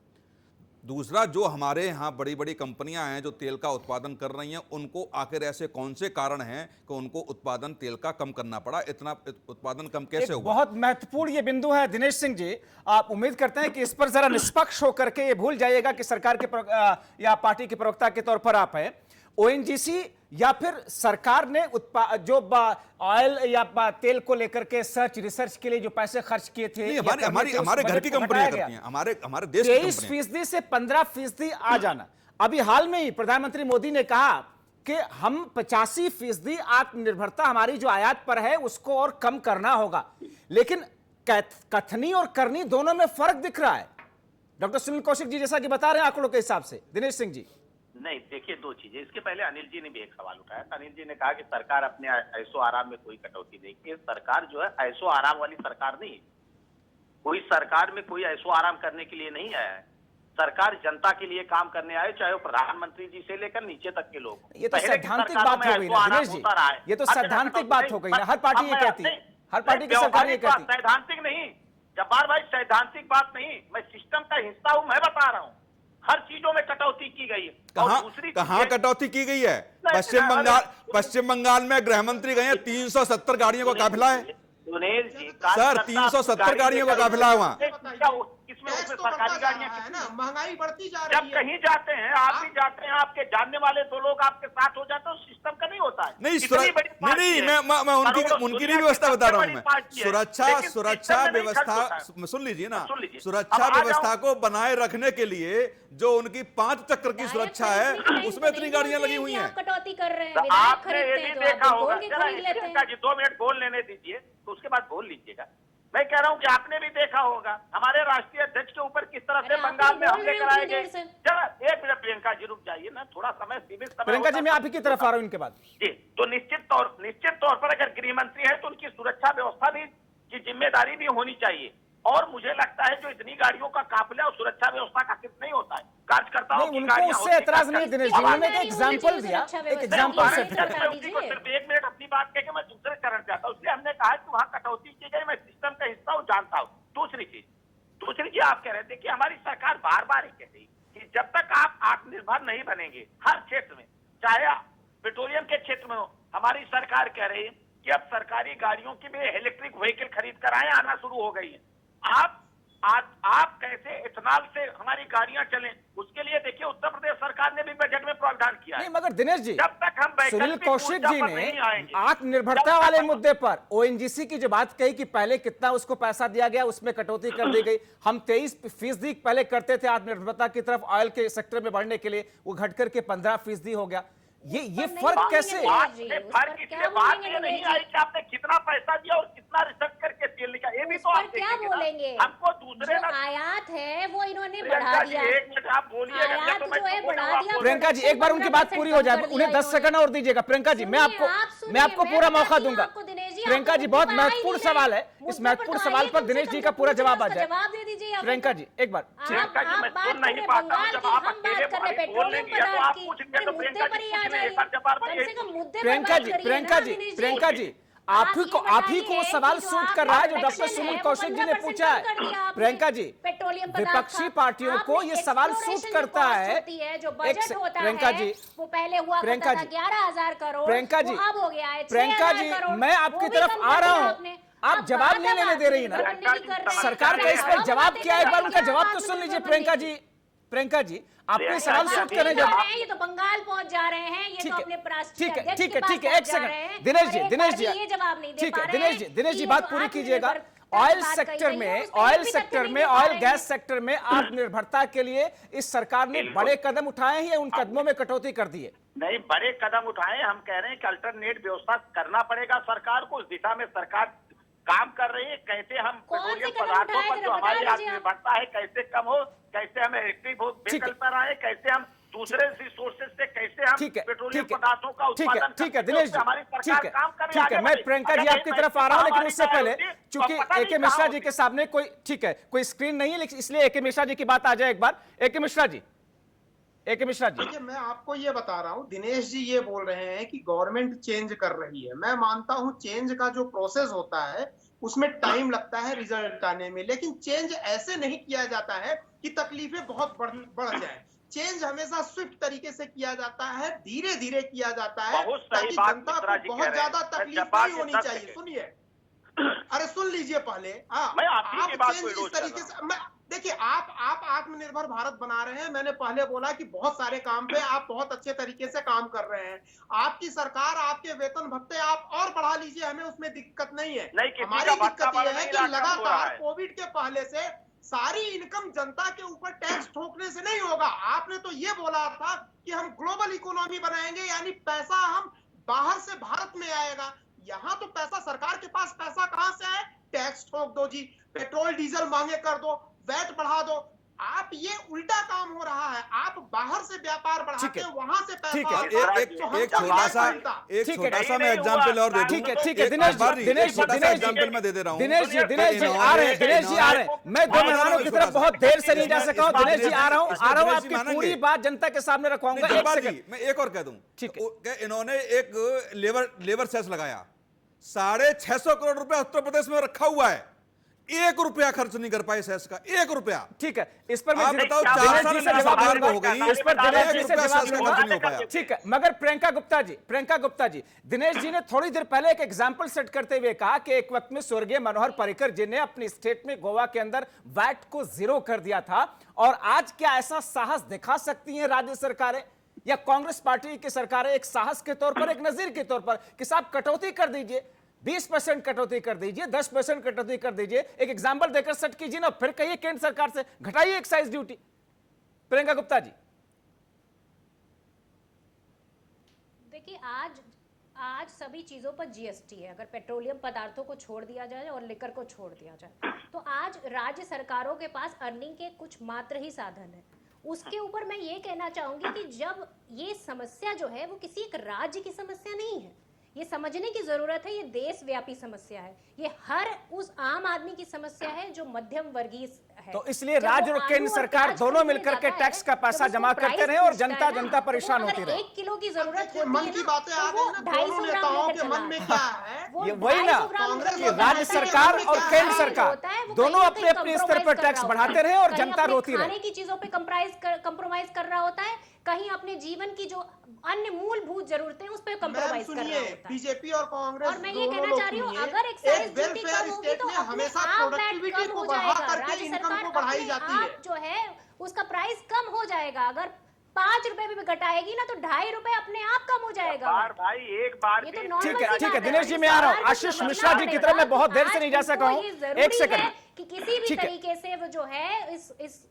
दूसरा, जो हमारे यहाँ बड़ी बड़ी कंपनियां हैं जो तेल का उत्पादन कर रही हैं, उनको आखिर ऐसे कौन से कारण हैं कि उनको उत्पादन तेल का कम करना पड़ा? इतना उत्पादन कम कैसे हुआ? बहुत महत्वपूर्ण ये बिंदु है दिनेश सिंह जी। आप उम्मीद करते हैं कि इस पर जरा निष्पक्ष होकर के ये भूल जाइएगा कि सरकार के या पार्टी के प्रवक्ता के तौर पर आप हैं। ओएनजीसी या फिर सरकार ने जो ऑयल या तेल को लेकर के रिसर्च के लिए जो पैसे खर्च किए थे, हमारे घर की कंपनियां करती हैं, हमारे देश की 23% से 15% आ जाना। अभी हाल में ही प्रधानमंत्री मोदी ने कहा कि हम 85% आत्मनिर्भरता हमारी जो आयात पर है उसको और कम करना होगा, लेकिन कथनी और करनी दोनों में फर्क दिख रहा है। डॉक्टर सुनील कौशिक जी जैसा कि बता रहे हैं आंकड़ों के हिसाब से। दिनेश सिंह जी। नहीं, देखिए दो चीजें। इसके पहले अनिल जी ने भी एक सवाल उठाया था। अनिल जी ने कहा कि सरकार अपने ऐशो आराम में कोई कटौती नहीं की। सरकार जो है ऐशो आराम वाली सरकार नहीं है। कोई सरकार में कोई ऐशो आराम करने के लिए नहीं आया है। सरकार जनता के लिए काम करने आए, चाहे वो प्रधानमंत्री जी से लेकर नीचे तक के लोग। ये तो सैद्धांतिक बात हो गई ना दिनेश जी, ये तो सैद्धांतिक बात हो गई ना। हर पार्टी ये कहती है, हर पार्टी की सरकार ये कहती है। सैद्धांतिक नहीं जब्बार भाई, सैद्धांतिक बात नहीं। मैं सिस्टम का हिस्सा हूं, मैं बता रहा हूं। हर चीजों में कटौती की गई है। कहां कटौती की गई है? पश्चिम बंगाल में गृह मंत्री गए हैं, 370 गाड़ियों का काफिला है सर, 370 गाड़ियों का काफिला है वहां। इसमें सरकारी गाड़ियां है ना, महंगाई बढ़ती जा रही जब है। कहीं जाते हैं, आप भी जाते हैं, आपके जानने वाले दो लोग आपके साथ हो जाते हैं, सिस्टम का नहीं होता है। नहीं, मैं उनकी नहीं व्यवस्था बता रहा हूं। मैं सुरक्षा व्यवस्था सुन लीजिए ना। सुरक्षा व्यवस्था को बनाए रखने के लिए जो उनकी 5 चक्र की सुरक्षा है उसमें इतनी गाड़ियां लगी हुई हैं। कटौती कर रहे हैं। आपने ये भी देखा होगा, 2 मिनट बोल लेने दीजिए तो उसके बाद बोल लीजिएगा। मैं कह रहा हूं कि आपने भी देखा होगा हमारे राष्ट्रीय अध्यक्ष के ऊपर किस तरह से बंगाल में हमले कराए गए। चलो 1 मिनट प्रियंका जी रुक जाइए ना, थोड़ा समय सीमित समय। प्रियंका जी मैं आप ही की तरफ आ रहा हूं इनके बाद जी। तो निश्चित तौर पर अगर गृह मंत्री है तो उनकी सुरक्षा व्यवस्था भी की जिम्मेदारी भी होनी चाहिए। और मुझे लगता है जो इतनी गाड़ियों का काफिला और सुरक्षा व्यवस्था का सिर्फ नहीं होता है, कार्यकर्ताओं की उनको उससे एतराज नहीं। दिनेश जी ने एक एग्जांपल दिया, एक एग्जांपल से सिर्फ 1 मिनट अपनी बात कह के मैं दूसरे चरण पे आता हूं। इसलिए हमने कहा कि वहां कटौती की गई, मैं सिस्टम का हिस्सा हूं, जानता हूं। दूसरी चीज आप कह रहे थे कि हमारी सरकार बार बार ही कह रही कि जब तक आप आत्मनिर्भर नहीं बनेंगे हर क्षेत्र में, चाहे पेट्रोलियम के क्षेत्र में हो, हमारी सरकार कह रही है कि अब सरकारी गाड़ियों की भी इलेक्ट्रिक व्हीकल खरीद कर आना शुरू हो गई है। आप कैसे इथेनॉल से हमारी गाड़ियां चलें, उसके लिए देखिए उत्तर प्रदेश सरकार ने भी बजट में प्रावधान किया है। नहीं मगर दिनेश जी, जब तक हम सुनील कौशिक जी ने आत्मनिर्भरता वाले मुद्दे पर ओएनजीसी की जो बात कही कि पहले कितना उसको पैसा दिया गया, उसमें कटौती कर दी गई। हम 23% पहले करते थे आत्मनिर्भरता की तरफ ऑयल के सेक्टर में बढ़ने के लिए, वो घट करके 15% हो गया। ये फर्क कैसे? फर्क इसलिए बात ये नहीं आई कि आपने कितना पैसा दिया और कितना रिसर्च करके तेल निकाला, ये भी तो आप क्या बोलेंगे। हमको दूसरे आयात है वो इन्होंने बढ़ा दिया। 1 मिनट आप बोलिए। आयात जो है बढ़ा दिया। प्रियंका जी एक बार उनकी बात पूरी हो जाए, उन्हें 10 सेकंड और दीजिएगा। प्रियंका जी मैं आपको पूरा मौका दूंगा। प्रियंका जी बहुत महत्वपूर्ण सवाल है, इस महत्वपूर्ण सवाल पर दिनेश जी का पूरा जवाब आ जाए। जवाब दे दीजिए प्रियंका जी एक बार। प्रियंका जी मैं सुन नहीं पाता हूं, जब आप अकेले बोल लेंगे तो आप पूछेंगे तो प्रियंका जी प्रियंका जी आप ही को सवाल सूट कर रहा है जो डॉक्टर सुनील कौशिक जी ने पूछा है। प्रियंका जी विपक्षी पार्टियों को ये सवाल सूट करता है। प्रियंका जी वो पहले हुआ प्रियंका था 11,000 करोड़, प्रियंका जी अब हो गया है प्रियंका जी मैं आपकी तरफ आ रहा हूँ, आप जवाब नहीं लेने दे रही ना। सरकार का इस पर जवाब क्या है, एक बार उनका जवाब तो सुन लीजिए। प्रियंका जी आपके सवाल सूट करें जब ये तो बंगाल पहुंच जा रहे हैं, ये तो अपने ठीक है 1 सेकंड दिनेश जी ये जवाब नहीं दे पा रहे हैं। दिनेश जी बात पूरी कीजिएगा। ऑयल सेक्टर में ऑयल गैस सेक्टर में आत्मनिर्भरता के लिए इस सरकार ने बड़े कदम उठाए हैं, उन कदमों में कटौती कर दी है। नहीं, बड़े कदम उठाए। हम कह रहे हैं कि अल्टरनेट व्यवस्था करना पड़ेगा सरकार को, उस दिशा में सरकार काम कर रही है। कैसे हम पेट्रोलियम पदार्थों पर जो हमारी आत्मनिर्भरता है कैसे कम हो, कैसे हम इलेक्ट्रिक व्हीकल पर आए, कैसे हम दूसरे रिसोर्सेज से कैसे हम पेट्रोलियम पदार्थों का उत्पादन। ठीक है दिनेश जी, ठीक है मैं प्रियंका जी आपकी तरफ आ रहा हूं, लेकिन उससे पहले चूंकि एके मिश्रा जी के सामने कोई स्क्रीन नहीं है, इसलिए एके मिश्रा जी की बात आ जाए एक बार। एके मिश्रा जी देखिए मैं आपको ये बता रहा हूँ, दिनेश जी ये बोल रहे हैं कि गवर्नमेंट चेंज कर रही है। मैं मानता हूँ चेंज का जो प्रोसेस होता है उसमें टाइम लगता है रिजल्ट आने में, लेकिन चेंज ऐसे नहीं किया जाता है कि तकलीफें बहुत बढ़ जाए। चेंज हमेशा स्विफ्ट तरीके से किया जाता है, धीरे धीरे किया जाता है, ताकि जनता को बहुत ज्यादा तकलीफ नहीं होनी चाहिए। सुनिए, अरे सुन लीजिए पहले। आप चेंज इस तरीके से देखिए, आप आत्मनिर्भर भारत बना रहे हैं। मैंने पहले बोला कि बहुत सारे काम पे आप बहुत अच्छे तरीके से काम कर रहे हैं। आपकी सरकार, आपके वेतन भत्ते आप और बढ़ा लीजिए, हमें उसमें दिक्कत नहीं है। हमारी दिक्कत यह है कि लगातार कोविड के पहले से सारी इनकम जनता के ऊपर टैक्स ठोकने से नहीं होगा। आपने तो ये बोला था कि हम ग्लोबल इकोनॉमी बनाएंगे, यानी पैसा हम बाहर से भारत में आएगा। यहाँ तो पैसा सरकार के पास पैसा कहां से आए? टैक्स ठोक दो जी, पेट्रोल डीजल महंगे कर दो, वैट बढ़ा दो। आप ये उल्टा काम हो रहा है, आप बाहर से व्यापार बढ़ाते हैं, वहां से पैसा ठीक है, आता है। एक तो हमको छोटा सा फायदा एक ठीक है, छोटा सा नहीं, मैं नहीं एग्जांपल और दे दूं। ठीक है, ठीक है, दिनेश जी, दिनेश जी, छोटा सा दिनेश जी, एग्जांपल मैं दे दे रहा हूं। दिनेश जी आ रहे हैं, दिनेश जी आ रहे हैं। मैं दो मेहमानों की तरफ बहुत देर से नहीं जा सका हूं। दिनेश जी आ रहा हूं, आपकी पूरी बात जनता के सामने रखवाऊंगा। एक जब्बार सेकंड, जी, मैं एक और कह दूं। ठीक है। कि इन्होंने एक लेबर सेस लगाया, 650 करोड़ रुपया उत्तर प्रदेश में रखा हुआ है, 1 रुपया खर्च नहीं कर पाए सेस का, 1 रुपया। ठीक है, इस पर मैं आप बताओ, दिनेश 4 जी साल से में जवाब सरकार दूंगा। हो गई, इस पर दिनेश जी से 1 रुपया जवाब सेस का दूंगा। खर्च नहीं हो पाया। ठीक है, मगर प्रियंका गुप्ता जी, दिनेश जी ने थोड़ी देर पहले एक एग्जाम्पल सेट करते हुए कहा कि एक वक्त में स्वर्गीय मनोहर पर्रिकर जी ने अपनी स्टेट में गोवा के अंदर वैट को 0 कर दिया था, और आज क्या ऐसा साहस दिखा सकती हैं राज्य सरकारें या कांग्रेस पार्टी की सरकारें एक साहस के तौर पर, एक नजीर के तौर पर कि साहब कटौती कर दीजिए, 20% कटौती कर दीजिए, 10% कटौती कर दीजिए, एक एग्जाम्पल देकर सेट कीजिए ना, फिर कहिए केंद्र सरकार से घटाइए एक्साइज ड्यूटी। प्रियंका गुप्ता जी, देखिए आज सभी चीजों पर जीएसटी है। अगर पेट्रोलियम पदार्थों को छोड़ दिया जाए और लिकर को छोड़ दिया जाए, तो आज राज्य सरकारों के पास अर्निंग के कुछ मात्र ही साधन है। उसके ऊपर मैं ये कहना चाहूंगी कि जब ये समस्या जो है वो किसी एक राज्य की समस्या नहीं है, ये समझने की जरूरत है, ये देशव्यापी समस्या है, ये हर उस आम आदमी की समस्या है जो मध्यम वर्गीय है। तो इसलिए राज्य और केंद्र सरकार दोनों मिलकर के टैक्स का पैसा जमा करते रहे और जनता परेशान होती रहे। 1 किलो की जरूरत होती मन है की ना, बातें आ तो वो गई ना, 250 दोनों ग्राम नेताओं लेकर के मन चला में है। क्या है? वो ये वही ना 250 ग्राम कांग्रेस लेकर कि और राज्य चला है। सरकार वो और कहीं केंद्र ना सरकार होता है, वो दोनों कहीं ना अपने कहीं अपने स्तर पर compromise टैक्स कर रहा बढ़ाते होता है। रहे और कहीं जनता अपने रोती रहे। खाने की चीजों पे कंप्रोमाइज कर रहा होता है, कहीं अपने जीवन की जो अन्य मूलभूत जरूरतें हैं उस पे कंप्रोमाइज कर रहा सुनिए, होता है। बीजेपी और कांग्रेस और मैं ये दोनों कहना लोग चाह रही हूँ, सुनिए, अगर एक्साइज एक ड्यूटी वेलफेयर कम होगी स्टेट तो में अपने हमेशा आप वैट प्रोडक्टिविटी कम को हो बढ़ा जाएगा। करके राज्य इनकम सरकार को बढ़ाई अपने जाती है। आप जो है उसका प्राइस कम हो जाएगा। अगर 5 रुपए भी घटाएगी ना तो 2.5 रुपए अपने आप कम हो जाएगा। बार भाई एक बार ये तो भी- नॉर्मल ठीक है, सी ठीक है, बात दिनेश जी मैं आ रहा हूं। सरकार आशीष को मिश्रा जी की तरफ मैं बहुत देर से नहीं जा सका हूं। आज इनको ये एक जरूरी सेकंड है कि किसी भी ठीक है। तरीके से वो जो है इस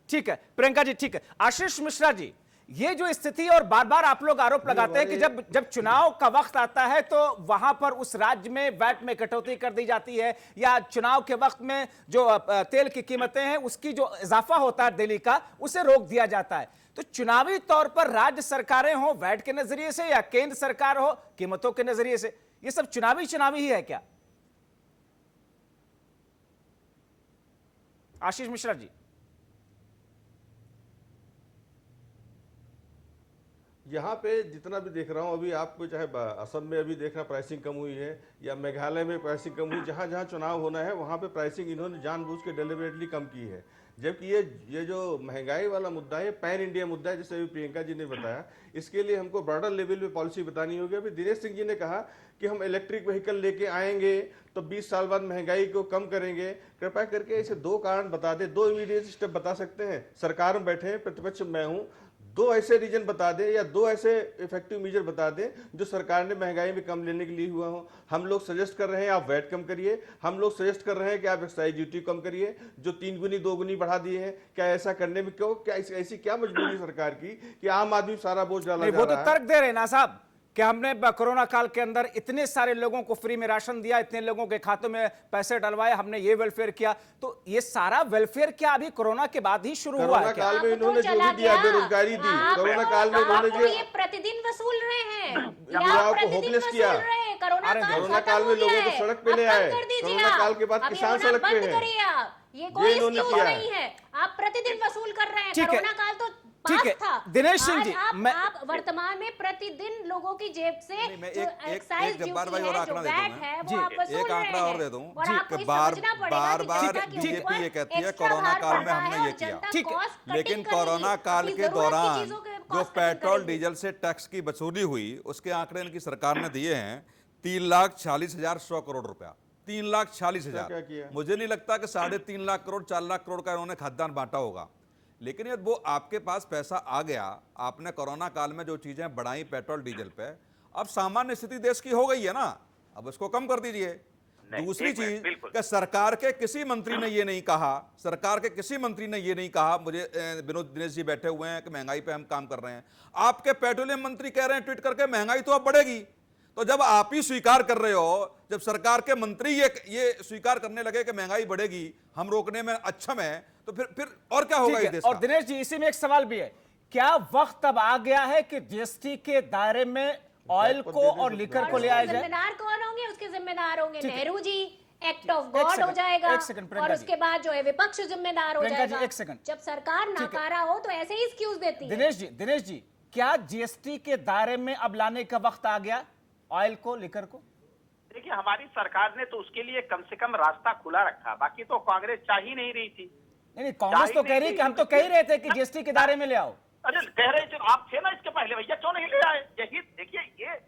ठीक है प्रियंका जी, ठीक है। आशीष मिश्रा जी, ये जो स्थिति और बार बार आप लोग आरोप लगाते हैं कि जब चुनाव का वक्त आता है तो वहां पर उस राज्य में वैट में कटौती कर दी जाती है, या चुनाव के वक्त में जो तेल की कीमतें हैं उसकी जो इजाफा होता है दिल्ली का, उसे रोक दिया जाता है। तो चुनावी तौर पर राज्य सरकारें हो वैट के नजरिए से या केंद्र सरकार हो कीमतों के नजरिए से, ये सब चुनावी ही है क्या? आशीष मिश्रा जी, यहाँ पे जितना भी देख रहा हूँ अभी, आपको चाहे असम में अभी देखना प्राइसिंग कम हुई है, या मेघालय में प्राइसिंग कम हुई, जहाँ जहाँ चुनाव होना है वहाँ पे प्राइसिंग इन्होंने जानबूझ के डेलिबरेटली कम की है। जबकि ये जो महंगाई वाला मुद्दा है पैन इंडिया मुद्दा है, जैसे अभी प्रियंका जी ने बताया, इसके लिए हमको ब्रॉडर लेवल पे पॉलिसी बतानी होगी। अभी दिनेश सिंह जी ने कहा कि हम इलेक्ट्रिक व्हीकल लेके आएंगे तो 20 साल बाद महंगाई को कम करेंगे। कृपया करके ऐसे 2 कारण बता दे, 2 इमीडिएट स्टेप बता सकते हैं। सरकार में बैठे हैं, प्रतिपक्ष मैं हूँ, 2 ऐसे रीजन बता दे या 2 ऐसे इफेक्टिव मेजर बता दे जो सरकार ने महंगाई में कम लेने के लिए हुआ हो। हम लोग सजेस्ट कर रहे हैं आप वैट कम करिए, हम लोग सजेस्ट कर रहे हैं कि आप एक्साइज ड्यूटी कम करिए जो 3 गुनी 2 गुनी बढ़ा दिए हैं। क्या ऐसा करने में क्यों, क्या ऐसी क्या मजबूरी सरकार की कि आम आदमी सारा बोझ डाला जा वो तो रहा है? तर्क दे रहे हैं ना साहब कि हमने कोरोना काल के अंदर इतने सारे लोगों को फ्री में राशन दिया, इतने लोगों के खातों में पैसे डलवाए, हमने ये वेलफेयर किया। तो ये सारा वेलफेयर क्या अभी कोरोना के बाद ही शुरू हुआ है कोरोना क्या? काल में इन्होंने जो भी दिया, बेरोजगारी दी, कोरोना काल में इन्होंने जो ये प्रतिदिन वसूल रहे हैं, युवाओं को होपलेस किया। कोरोना काल में लोगों को सड़क पे ले आए, कोरोना काल के बाद किसान सड़क पे है। ये कोई इन्होंने excuse किया नहीं है। आप प्रतिदिन वसूल कर रहे हैं। ठीक है। कोरोना काल तो ठीक है। पास था। दिनेश सिंह जी, आज मैं- आप वर्तमान में प्रतिदिन लोगों की जेब से नहीं, मैं जो एक एक्साइज जब्बार ड्यूटी भाई और है, जो आंकड़ा देता हूं वैट मैं। है, जी, वो आप वसूल एक आंकड़ा रहे और दे हैं। दूं। और जी, आपको ये बार समझना पड़ेगा कि बार जनता के बीजेपी ऊपर ये कहती है एक्स्ट्रा कोरोना भार काल पड़ में रहा हमने है ये और किया। जनता ठीक है। cost cutting लेकिन करेगी। कोरोना काल अपनी के जरूरत की दौरान चीजों के जो cost cutting पेट्रोल करेगी। डीजल से टैक्स की वसूली हुई उसके आंकड़े इनकी सरकार ने दिए हैं 3,40,100 करोड़ रुपया। 3,40,000। क्या किया? मुझे नहीं लगता कि 3.5 लाख करोड़ 4 लाख करोड़ का इन्होंने खाद्यान्न बांटा होगा। लेकिन यदि वो आपके पास पैसा आ गया, आपने कोरोना काल में जो चीजें बढ़ाई पेट्रोल डीजल पे, अब सामान्य स्थिति देश की हो गई है ना, अब उसको कम कर दीजिए। नहीं, दूसरी एक मिनट, चीज बिल्कुल। कि सरकार के किसी मंत्री ने ये नहीं कहा, सरकार के किसी मंत्री ने ये नहीं कहा, मुझे विनोद दिनेश जी बैठे हुए हैं कि महंगाई पे हम काम कर रहे हैं। आपके पेट्रोलियम मंत्री कह रहे हैं ट्वीट करके महंगाई तो अब बढ़ेगी। तो जब आप ही स्वीकार कर रहे हो, जब सरकार के मंत्री ये स्वीकार करने लगे कि महंगाई बढ़ेगी, हम रोकने में अक्षम है, तो फिर और क्या होगा ठीक इस है। देश और का? दिनेश जी, इसी में एक सवाल भी है, क्या वक्त अब आ गया है कि जीएसटी के दायरे में ऑयल को और लिकर को ले आया जाए? जिम्मेदार कौन होंगे? उसके जिम्मेदार होंगे ठीक है। नेहरू जी, एक्ट ऑफ एक गॉड हो सेकंड, जाएगा, एक सेकंड, प्रियंका और जी। उसके बाद जो है विपक्ष जिम्मेदार हो प्रियंका जी, जाएगा। एक सेकंड। जब सरकार ठीक है। नाकारा हो तो ऐसे ही एक्सक्यूज देती है। दिनेश जी, क्या जीएसटी के दायरे में अब लाने का वक्त आ गया ऑयल को, लिकर को? देखिए, हमारी सरकार ने तो उसके लिए कम से कम रास्ता खुला रखा, बाकी तो कांग्रेस चाह ही नहीं रही थी। नहीं, कांग्रेस तो कह रही है कि हम तो कह ही रहे थे कि जीएसटी के दायरे में ले आओ। अरे कह रहे थे आप, थे ना इसके पहले, भैया क्यों नहीं ले आए? यही देखिए,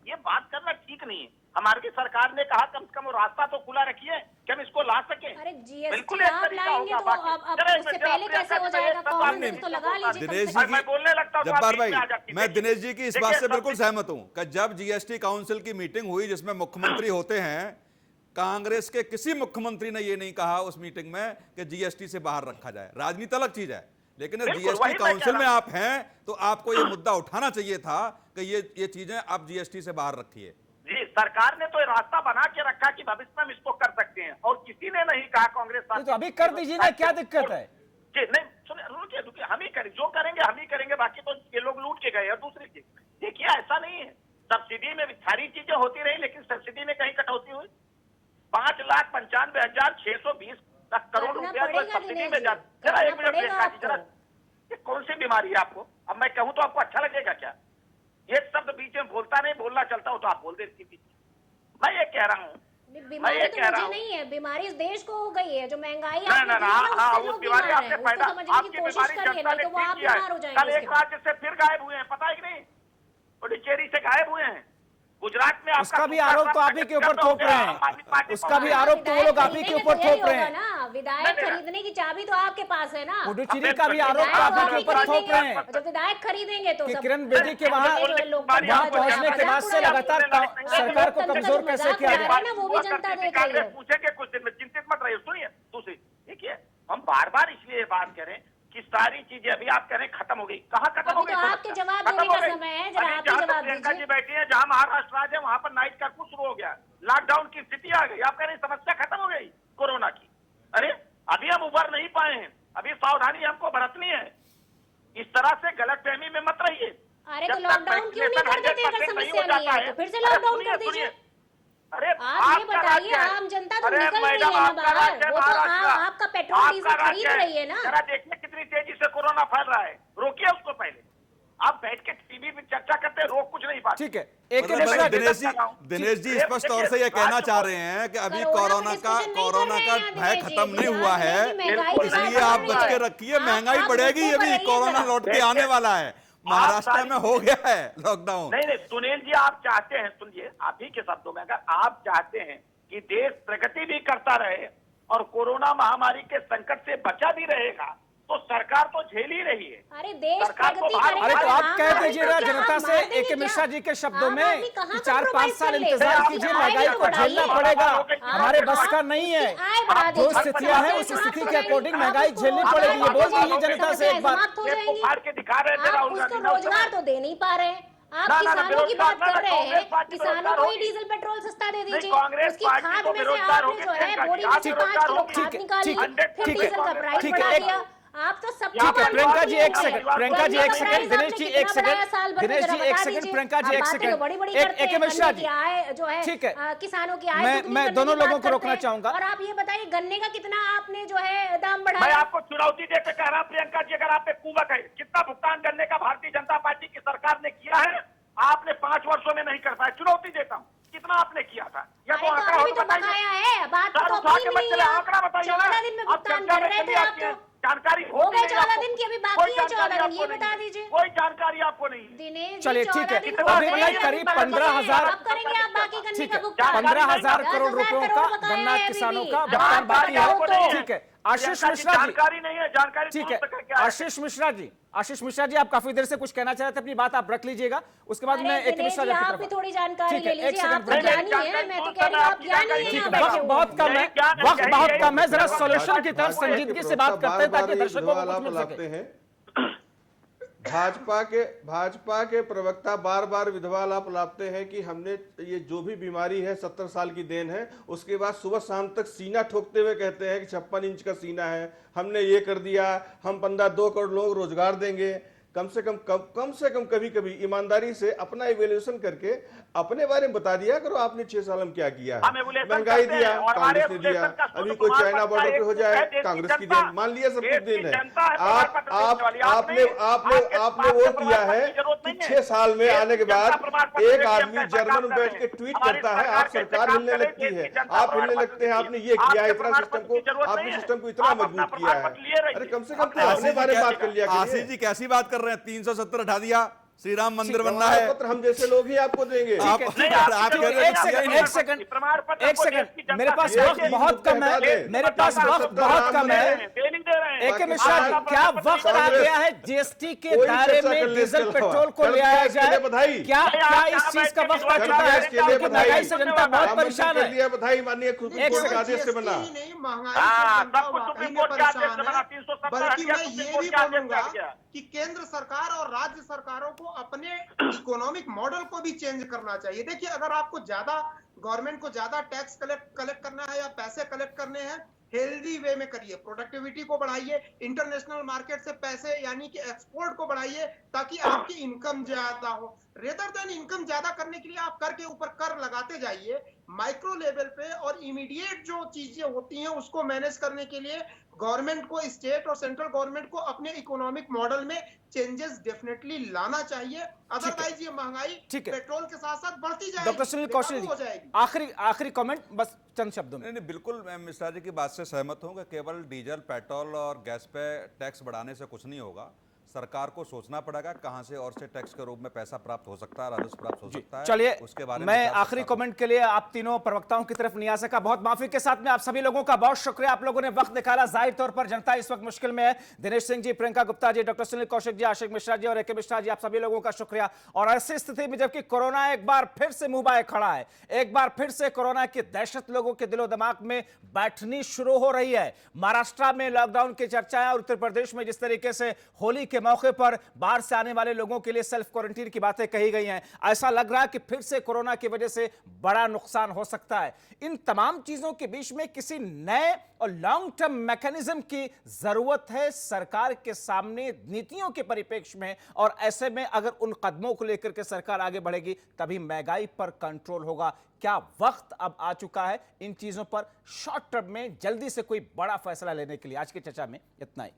ये बात करना ठीक नहीं है। हमारी सरकार ने कहा कम से कम वो रास्ता तो खुला रखिए कि हम इसको ला सके। अरे जीएसटी बिल्कुल एक आप तरीका लाएंगे होगा, तो बाकी- अब चलो, उससे चलो, पहले अपने कैसे हो अपने जाएगा? सब कॉमन बात सेंस तो लगा लीजिए कम दिनेश से जी कम। की- मैं बोलने लगता हूं तो आप जब्बार बीच भाई, में आ जाती हैं। मैं दिनेश जी की इस देखिए, बात से सब बिल्कुल चीज़- सहमत हूं कि जब जीएसटी काउंसिल की मीटिंग हुई जिसमें मुख्यमंत्री होते हैं, कांग्रेस के किसी मुख्यमंत्री ने यह नहीं कहा उस मीटिंग में कि जीएसटी से बाहर रखा जाए। राजनीति अलग चीज है, लेकिन बिल्कुल, जीएसटी वही मैं काउंसिल कह में रहा आप हैं तो आपको यह मुद्दा उठाना चाहिए था कि ये चीजें आप जीएसटी से बाहर रखिए। जी, सरकार ने तो ये रास्ता बना के रखा कि भविष्य में हम इसको कर सकते हैं, और किसी ने नहीं कहा कांग्रेस नहीं, तो अभी कर दीजिए ना, क्या दिक्कत है? जी नहीं, सुनिए, रुकिए, हम ही करें, जो करेंगे हम ही करेंगे, बाकी तो ये लोग लूट के गए। और दूसरी चीज देखिए, ऐसा नहीं है, सब्सिडी में भी सारी चीजें होती रही, लेकिन सब्सिडी में कहीं कटौती हुई? 5,95,620 करोड़ करना रुपया तो पड़ेगा सब्सिडी दिनेश में जी, जा। जरा एक करना मिनट पड़ेगा प्रियंका जी, जरा, आपको। ये कौन सी बीमारी है आपको? अब मैं कहूं तो आपको अच्छा लगेगा क्या? ये शब्द बीच में बोलता नहीं, बोलना चलता हो तो आप बोल देती थी। मैं ये कह रहा हूँ, बीमारी ये तो कह रहा मुझे हूँ। नहीं है, बीमारी इस देश को हो गई है। जो महंगाई ना आपने ना दी ना, है, हाँ, उससे उस लोग बीमारी बीमार आपने हैं। उसको पैदा, समझने की आपकी कोशिश बीमारी करिए, जनता नहीं ने तो वो आप ठीक किया बीमार हो है। जाएंगे कल एक उसके बाद। राज्य से फिर गायब हुए हैं, पता है कि नहीं? पुडुचेरी से गायब हुए हैं। गुजरात में उसका भी आरोप तो आप ही के ऊपर थोप रहे हैं, उसका भी आरोप तो वो लोग आप ही के ऊपर थोप रहे हैं। विधायक खरीदने की चाबी तो आपके पास है ना। पुडुचेरी का भी आरोप तो आप ही के ऊपर थोप रहे हैं जब विधायक खरीदेंगे तो कि सब- किरण बेदी के वहां पहुंचने के बाद से लगातार सरकार को कमजोर कैसे किया जा गया। ना, वो भी जनता देख रही कांग्रेस है। पूछेंगे कुछ दिन में, चिंतित मत रहिए। सुनिए, दूसरी देखिए, हम बार बार इसलिए ये बात करें कि सारी चीजें अभी आप कह रहे हैं खत्म हो गई। कहाँ खत्म अभी हो गई? तो आपके समस्या? जवाब खत्म देने हो का गई। समय है, जरा अभी आप ही जहाँ तक जवाब प्रियंका दीजिए। जी बैठी हैं, जहाँ महाराष्ट्र राज्य है, वहाँ पर नाइट कर्फ्यू शुरू हो गया, लॉकडाउन की स्थिति आ गई। आप कह रहे हैं समस्या खत्म हो गई कोरोना की? अरे अभी हम उभर नहीं पाए हैं, अभी सावधानी हमको बरतनी है। इस तरह से गलतफहमी में मत रहिए। अरे तो जब तक लॉकडाउन क्यों नहीं कर देते? अगर 100% समस्या हो नहीं जाता है तो फिर से लॉकडाउन कर दीजिए। अरे आप ये बताइए, आम जनता तो निकल रही है ना बाहर, वो तो आपका पेट्रोल डीजल खरीद रही है ना। जरा देखिए कितनी तेजी से कोरोना फैल रहा है, रोकिए उसको पहले। आप बैठ के टीवी पे चर्चा करते हैं, रोक कुछ नहीं पाते। ठीक है, एक मतलब मिश्रा दिनेश जी स्पष्ट तौर से ये कहना चाह रहे हैं कि अभी कोरोना का भय खत्म नहीं हुआ है, इसलिए आप बच के रखिए, महंगाई बढ़ेगी, अभी कोरोना लौट के आने वाला है। महाराष्ट्र में हो गया है लॉकडाउन। नहीं, सुनील जी, आप चाहते हैं, सुनिए आप ही के शब्दों में, अगर आप चाहते हैं कि देश प्रगति भी करता रहे और कोरोना महामारी के संकट से बचा भी रहेगा, तो सरकार तो झेल ही रही है। अरे देश सरकार को प्रगति बाहर- करेगा अरे तो तो आप आम कह आदमी दीजिए को ना क्या जनता हम से, मार देंगे एक क्या? मिश्रा जी के शब्दों आम में आदमी कहाँ कि 4-5 साल compromise कर ले? इंतजार आप कीजिए, आए महंगाई तो को झेलना बढ़ाइए। पड़ेगा, आप हमारे बस का नहीं है। आए बढ़ा जो दीजिए। स्थितियां हैं उस स्थिति के अकॉर्डिंग महंगाई झेलनी पड़ेगी, ये बोल दीजिए जनता से एक बार। समाप्त हो जाएंगी। फाड़ के दिखा रहे थे आप राहुल उसको गांधी। रोजगार तो दे नहीं पा रहे हैं। आप ना, किसानों की बात बेरोजगार कर रहे हैं, कांग्रेस पार्टी किसानों बेरोजगार को ही होगी। डीजल पेट्रोल सस्ता दे नहीं, दीजिए, कांग्रेस उसकी पार्टी खाद तो में से बेरोजगार आपने जो होगी, है बोरी में आप से 5 बेरोजगार किलो होगी। खाद निकाल ली, फिर ठीक है, डीजल का प्राइस ठीक है, बढ़ा एक- दिया। आप तो सब ठीक है, प्रियंका जी एक सेकंड, प्रियंका जी एक सेकंड, दिनेश जी एक सेकंड, दिनेश जी एक सेकंड, प्रियंका जी एक सेकंड, एक मिश्रा जी, आए जो है ठीक है, किसानों की आय दुगनी मैं करने दोनों की बात लोगों को करते रोकना हैं। चाहूंगा। और आप ये बताइए गन्ने का कितना आपने जो है दाम मैं बढ़ाया? आपको चुनौती देकर कह रहा हूं प्रियंका जी, अगर आप पे कुवत है, कितना भुगतान करने का भारतीय जनता पार्टी की सरकार ने किया है, आपने 5 वर्षों में नहीं कर पाया। चुनौती देता हूं, कितना आपने किया था? या तो आंकड़ा हो अभी तो तो बकाया है, बात सर, तो उठा अपनी के भी मत नहीं चले, है। आंकड़ा बताइए ना। 14 दिन में आप भुगतान चर्चा कर में रहे चली थे आप आती हैं, तो। जानकारी हो गए नहीं 14 आपको। दिन की, अभी बाकी कोई है जानकारी 14 दिन, आपको ये नहीं बता है। दीजिए। कोई जानकारी आपको नहीं है। दिनेश जी, चलिए, ठीक 14 है, दिन अभी हो भाई गए, करीब बाकी 15,000 अब करेंगे आप बाकी गन्ने ठीक का है, भुगतान। 15,000 करोड़ 10,000 रुपयों करोड़ का बकाया गन्ना है अभी किसानों भी। का अब भुगतान आप बाकी बताओ है। तो। ठीक है, आशीष प्रियंका जी, मिश्रा जी, जानकारी नहीं है, जानकारी ठीक दुरुस्त है, करके आए। आशीष मिश्रा जी, आशीष मिश्रा जी, आप काफी देर से कुछ कहना चाह रहे थे, अपनी बात आप रख लीजिएगा, उसके बाद मैं एक मिश्रा जी की आप तरफ भी थोड़ी जानकारी ठीक है, ले एक लीजिए। आप सेकंड तो ज्ञानी हैं, मैं तो कह रही हूँ आप ज्ञानी हैं, यहाँ बैठे वक्त हुए बहुत हैं। कम है, वक्त बहुत कम है, जरा सॉल्यूशन की तरफ भाजपा के संजीदगी से बात करते हैं ताकि प्रवक्ता दर्शकों को बार-बार कुछ मिल विधवा सके। लाप हैं। भाजपा के प्रवक्ता बार बार विधवा लाप लापते हैं कि हमने ये जो भी बीमारी है 70 साल की देन है, उसके बाद सुबह शाम तक सीना ठोकते हुए कहते हैं कि 56 इंच का सीना है, हमने ये कर दिया, हम 2 करोड़ लोग रोजगार देंगे। कम से कम कभी कभी ईमानदारी से अपना इवेल्यूएशन करके अपने बारे में बता दिया करो, आपने 6 साल में क्या किया है। महंगाई दिया, कांग्रेस ने दिया, अभी कोई चाइना बॉर्डर पे हो जाए, कांग्रेस की देन, मान लिया सब कुछ देन है। आपने वो किया है कि 6 साल में आने के बाद एक आदमी जर्मन में बैठ के ट्वीट करता है, आप सरकार हिलने लगती है, आप हिलने लगते हैं, आपने ये किया, इतना सिस्टम को इतना मजबूत किया है। अरे कम से कम अपने बारे में बात कर लिया करिए। आशीष जी कैसी बात कर रहे हैं, 370 हटा दिया, श्री राम मंदिर बनना है, पत्र हम जैसे लोग ही आपको देंगे। एक सेकंड, मेरे पास वक्त बहुत कम है, मेरे पास वक्त बहुत कम है। एक मिश्रा जी, क्या वक्त आ गया है जीएसटी के दायरे में डीजल पेट्रोल को ले आया जाए? क्या इस चीज का वक्त आ चुका है? क्योंकि महंगाई से जनता बहुत परेशान है। बधाई माननीय के आदेश से बना। बल्कि मैं ये भी बोलूंगा कि केंद्र सरकार और राज्य सरकारों को अपने इकोनॉमिक मॉडल को भी चेंज करना चाहिए। देखिए, अगर आपको ज्यादा गवर्नमेंट को ज्यादा टैक्स कलेक्ट करना है या पैसे कलेक्ट करने हैं, हेल्दी वे में करिए, प्रोडक्टिविटी को बढ़ाइए, इंटरनेशनल मार्केट से पैसे यानी कि एक्सपोर्ट को बढ़ाइए ताकि आपकी इनकम ज्यादा हो। रेदर देन इनकम ज्यादा करने के लिए आप कर के ऊपर कर लगाते जाइए माइक्रो लेवल पे, और इमीडिएट जो चीजें होती हैं उसको मैनेज करने के लिए गवर्नमेंट को, स्टेट और सेंट्रल गवर्नमेंट को अपने इकोनॉमिक मॉडल में चेंजेस डेफिनेटली लाना चाहिए। अदरवाइज ये महंगाई पेट्रोल के साथ साथ बढ़ती जाएगी। डॉक्टर सुनील कौशल जी, आखिरी कमेंट बस चंद शब्दों में। नहीं, बिल्कुल मैं मिश्रा जी की बात से सहमत हूं कि केवल डीजल, पेट्रोल और गैस पे टैक्स बढ़ाने से कुछ नहीं होगा। सरकार को सोचना पड़ेगा कहां से और से टैक्स के रूप में पैसा प्राप्त हो सकता है, राजस्व प्राप्त हो सकता है। चलिए, उसके बारे में मैं आखिरी कमेंट के लिए आप तीनों प्रवक्ताओं की तरफ नहीं आ सका, बहुत माफी के साथ में आप सभी लोगों का बहुत शुक्रिया। आप लोगों ने वक्त निकाला, जाहिर तौर पर जनता इस वक्त मुश्किल में है। दिनेश सिंह जी, प्रियंका गुप्ता जी, डॉक्टर सुनील कौशिक जी, आशीष मिश्रा जी और ए के मिश्रा जी, आप सभी लोगों का शुक्रिया। और ऐसी स्थिति में जबकि कोरोना एक बार फिर से मुंह बाए खड़ा है, एक बार फिर से कोरोना की दहशत लोगों के दिलो दिमाग में बैठनी शुरू हो रही है। महाराष्ट्र में लॉकडाउन की चर्चा है और उत्तर प्रदेश में जिस तरीके से होली के मौके पर बाहर से आने वाले लोगों के लिए सेल्फ क्वारंटीन की बातें कही गई हैं, ऐसा लग रहा है कि फिर से कोरोना की वजह से बड़ा नुकसान हो सकता है। इन तमाम चीजों के बीच में किसी नए और लॉन्ग टर्म मैकेनिज्म की जरूरत है सरकार के सामने नीतियों के परिप्रेक्ष्य में, और ऐसे में अगर उन कदमों को लेकर के सरकार आगे बढ़ेगी तभी महंगाई पर कंट्रोल होगा। क्या वक्त अब आ चुका है इन चीजों पर शॉर्ट टर्म में जल्दी से कोई बड़ा फैसला लेने के लिए? आज की चर्चा में इतना ही।